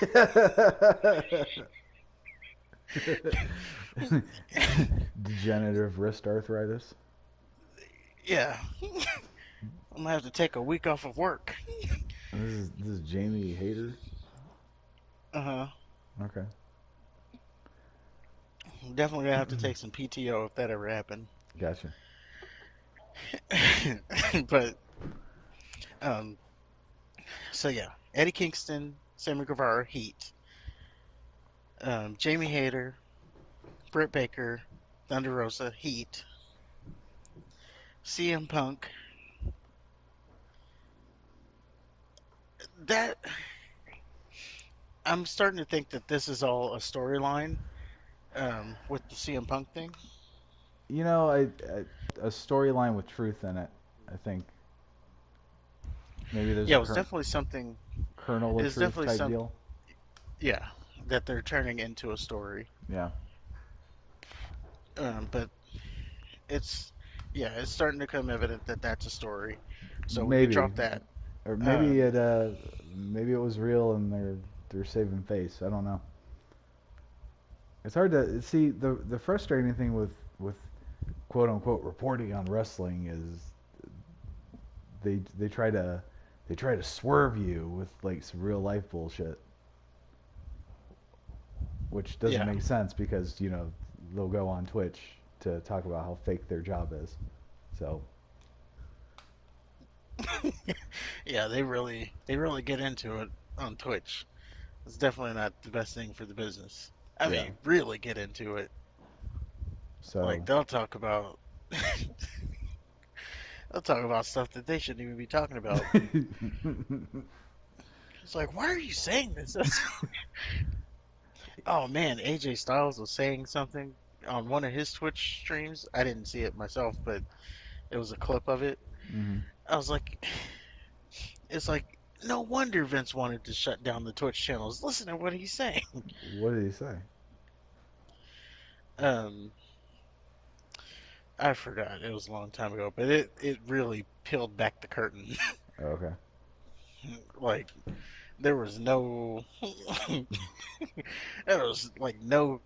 Degenerative wrist arthritis. Yeah, I'm gonna have to take a week off of work. This is Jamie Hayter. Uh huh. Okay. Definitely gonna have to take some PTO if that ever happened. Gotcha. But um, so yeah, Eddie Kingston, Sammy Guevara, Heat, Jamie Hayter, Britt Baker, Thunder Rosa, Heat, CM Punk. That I'm starting to think that this is all a storyline with the CM Punk thing. You know, a storyline with truth in it. I think maybe there's Yeah, a it was definitely something. kernel of It's truth definitely type some. deal. Yeah, that they're turning into a story. Yeah. But it's yeah, it's starting to become evident that that's a story. So we could Maybe, drop that. or Um, maybe it was real and they're saving face. I don't know. It's hard to see the frustrating thing with quote unquote reporting on wrestling is they try to swerve you with like some real life bullshit, which doesn't yeah, make sense because they'll go on Twitch to talk about how fake their job is. So yeah, they really get into it on Twitch. It's definitely not the best thing for the business. I yeah, mean, really get into it. Like so they'll talk about stuff that they shouldn't even be talking about. It's like, why are you saying this? Oh man, AJ Styles was saying something. on one of his Twitch streams. I didn't see it myself, but it was a clip of it. Hmm. I was like, it's like no wonder Vince wanted to shut down the Twitch channels. Listen to what he's saying. What did he say? Um, I forgot. It was a long time ago, but it really peeled back the curtain. Oh, okay. Like there was no, there was like no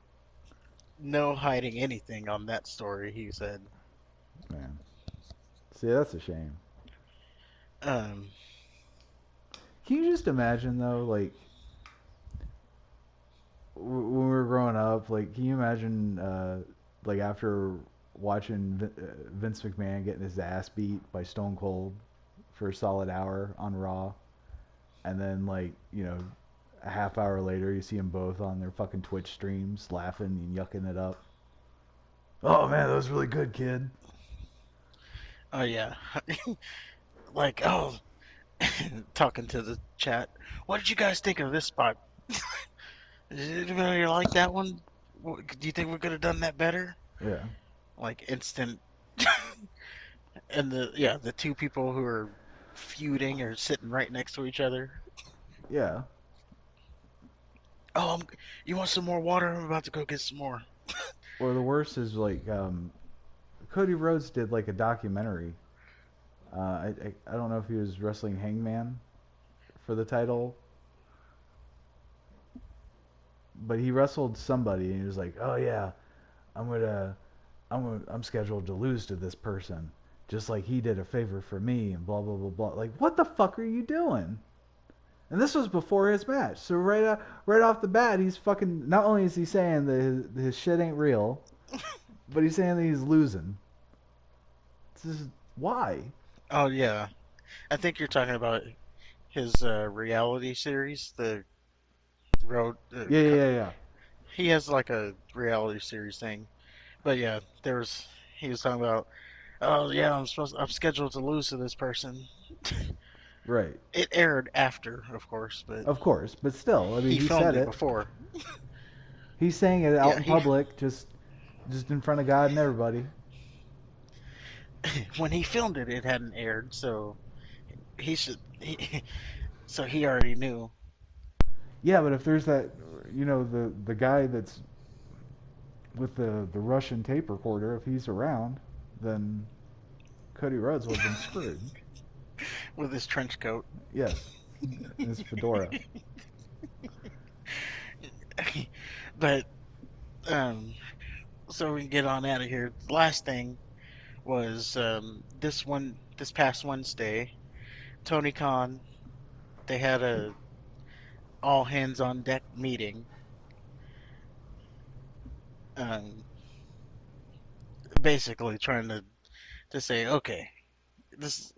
hiding anything on that story. He said. Man. See, that's a shame. Um, Can you just imagine though, like when we were growing up, like can you imagine, like after watching Vince McMahon getting his ass beat by Stone Cold for a solid hour on Raw, and then like a half hour later you see them both on their fucking Twitch streams laughing and yucking it up. Oh man, that was really good, kid. oh yeah, like oh, talking to the chat. What did you guys think of this spot? Did anybody like that one? Do you think we could have done that better? Yeah. Like instant, and the two people who are feuding are sitting right next to each other. Yeah. Oh, you want some more water? I'm about to go get some more. Or the worst is like Cody Rhodes did like a documentary. I don't know if he was wrestling Hangman for the title, but he wrestled somebody and he was like, "Oh yeah, I'm gonna, I'm scheduled to lose to this person, just like he did a favor for me," and blah blah blah blah. Like, what the fuck are you doing? And this was before his match, so right off the bat, he's fucking. Not only is he saying that his shit ain't real, but he's saying that he's losing. This is why. Oh yeah, I think you're talking about his reality series, the road. Yeah, yeah, yeah, yeah. He has like a reality series thing, but yeah, he was talking about. Oh yeah, I'm scheduled to lose to this person. Right. It aired after, of course, but Of course, but still, I mean, he he filmed said it it. before. He's saying it out Yeah, in he public, just in front of God and everybody. when he filmed it, it hadn't aired, so he should. So he already knew. Yeah, but if there's that, the guy that's with the Russian tape recorder, if he's around, then Cody Rhodes would have been screwed. With his trench coat. Yes, his fedora. But um, so we can get on out of here. Last thing was this past Wednesday, Tony Khan. They had a all hands on deck meeting. Um, Basically trying to say, okay, this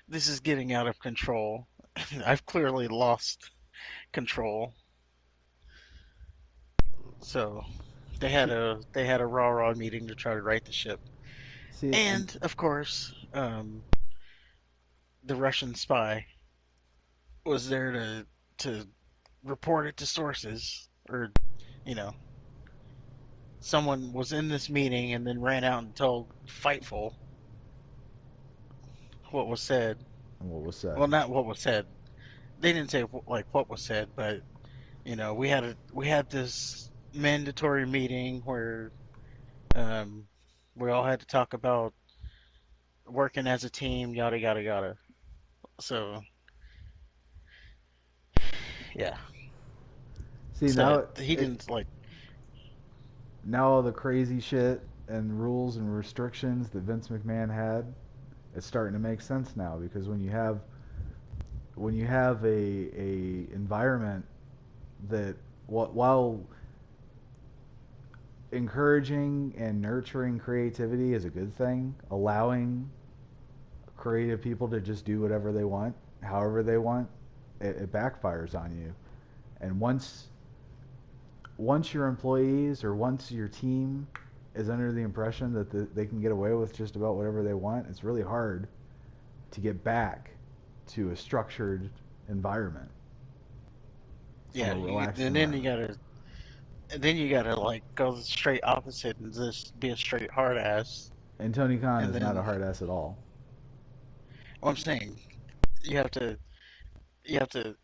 this is getting out of control. I've clearly lost control. So See, they had a raw meeting to try to right the ship. see, and And of course, the Russian spy was there to report it to sources, or you know, someone was in this meeting and then ran out and told Fightful what was said. what was said? Well, not what was said. They didn't say like what was said, but we had this mandatory meeting where um, we all had to talk about working as a team, yada yada yada. So yeah, See said now he didn't like. now all the crazy shit and rules and restrictions that Vince McMahon had, it's starting to make sense now because when you have a environment that while encouraging and nurturing creativity is a good thing, allowing creative people to just do whatever they want, however they want, it backfires on you. And once your employees or once your team is under the impression that they can get away with just about whatever they want, it's really hard to get back to a structured environment from Yeah, a relaxed and then you environment. gotta And then you gotta like go the straight opposite and just be a straight hard ass. And Tony Khan And is not a then hard ass at all. what I'm saying, you have to you have to.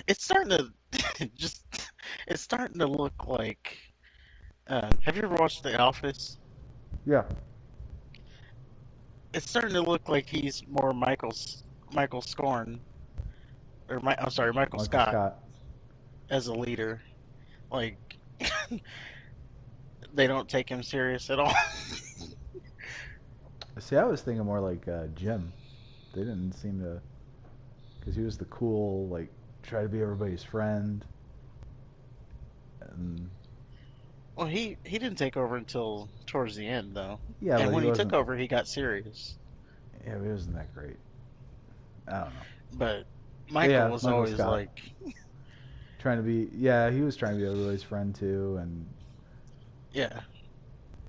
It's starting to just. It's starting to look like. Have you ever watched The Office? Yeah, It's starting to look like he's more Michael Scorn or I'm sorry, Michael Michael Scott Scott. as a leader. Like they don't take him serious at all. See, I was thinking more like Jim. They didn't seem to, because he was the cool, like, try to be everybody's friend. And Well, he didn't take over until towards the end though. yeah, And but he when he took wasn't. over, he got serious. Yeah, he wasn't that great. I don't know. But But Michael yeah, was Michael always Scott like, trying to be. Yeah, he was trying to be everybody's friend too. And yeah.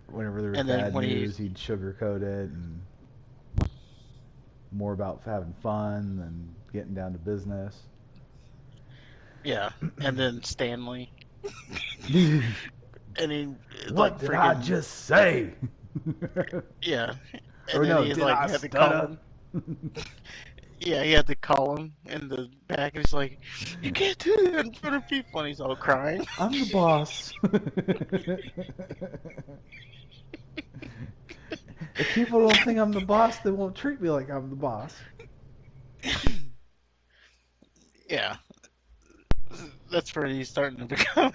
whenever there was And then bad when he, news, he'd sugarcoat it and more about having fun than getting down to business. yeah. And then Stanley, and he What like did I freaking just say? yeah. And Or then no, he did like I had to call stutter? him. Yeah, he had to call him in the back, and he's like, "You can't do that in front of people," and he's all crying. I'm the boss. If people don't think I'm the boss, they won't treat me like I'm the boss. Yeah, that's where he's starting to become.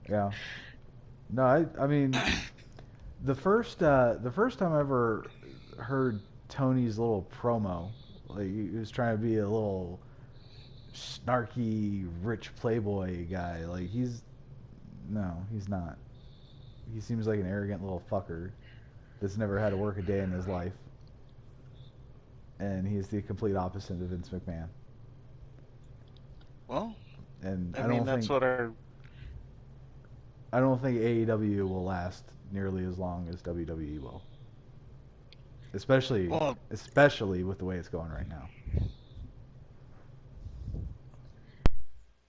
Yeah. No, I mean, the first time I ever heard Tony's little promo, like he was trying to be a little snarky, rich playboy guy. Like he's not. He seems like an arrogant little fucker that's never had to work a day in his life, and he's the complete opposite of Vince McMahon. Well, And I mean, that's what our I don't think AEW will last nearly as long as WWE will, especially well, especially with the way it's going right now.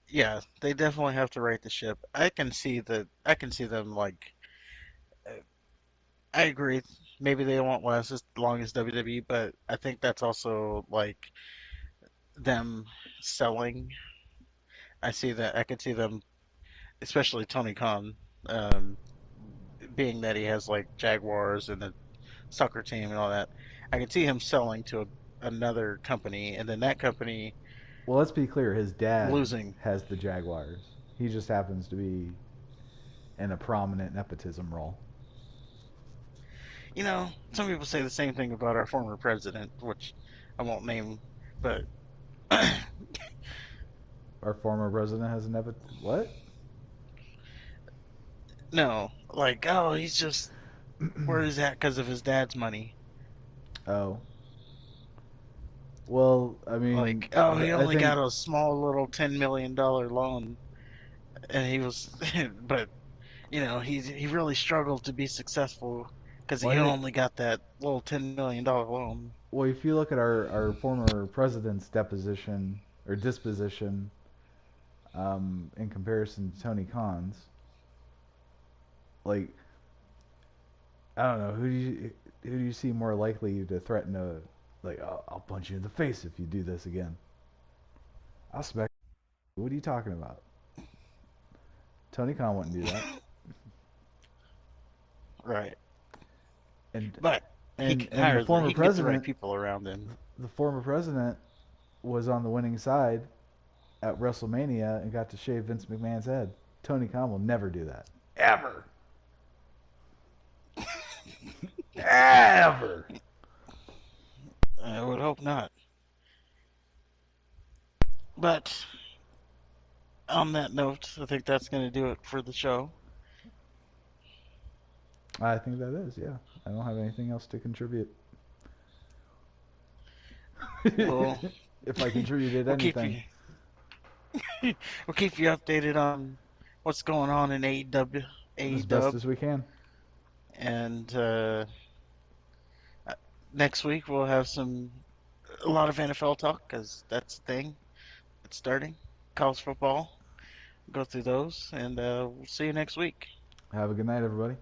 yeah, they definitely have to right the ship. I can see that. I can see them like. uh, I agree. Maybe they won't last as long as WWE, but I think that's also like them selling. I see that. I could see them, especially Tony Khan, um, being that he has like Jaguars and a soccer team and all that. I could see him selling to another company, and then that company Well, let's be clear. His dad losing. has the Jaguars. He just happens to be in a prominent nepotism role. You know, some people say the same thing about our former president, which I won't name, but Our former president has a what? no, like, oh, he's just where he's at because of his dad's money. Oh, well, I mean, Like, oh, he I only think got a small little $10 million loan, and he was, but he really struggled to be successful because well, he I think only got that little $10 million loan. well, if you look at our former president's deposition or disposition, in comparison to Tony Khan's, like I don't know who do you see more likely to threaten to like I'll punch you in the face if you do this again. I'll smack. What are you talking about? Tony Khan wouldn't do that. Right. And But and he can get the right people around him. the former president was on the winning side at WrestleMania and got to shave Vince McMahon's head. Tony Khan will never do that. Ever. Ever. I would hope not. But on that note, I think that's going to do it for the show. I think that is, yeah. I don't have anything else to contribute. We'll If I contributed we'll keep anything. you we'll keep you updated on what's going on in AEW, As best AEW, as we can. and next week we'll have a lot of NFL talk because that's the thing. It's starting college football. go through those, and we'll see you next week. Have a good night, everybody.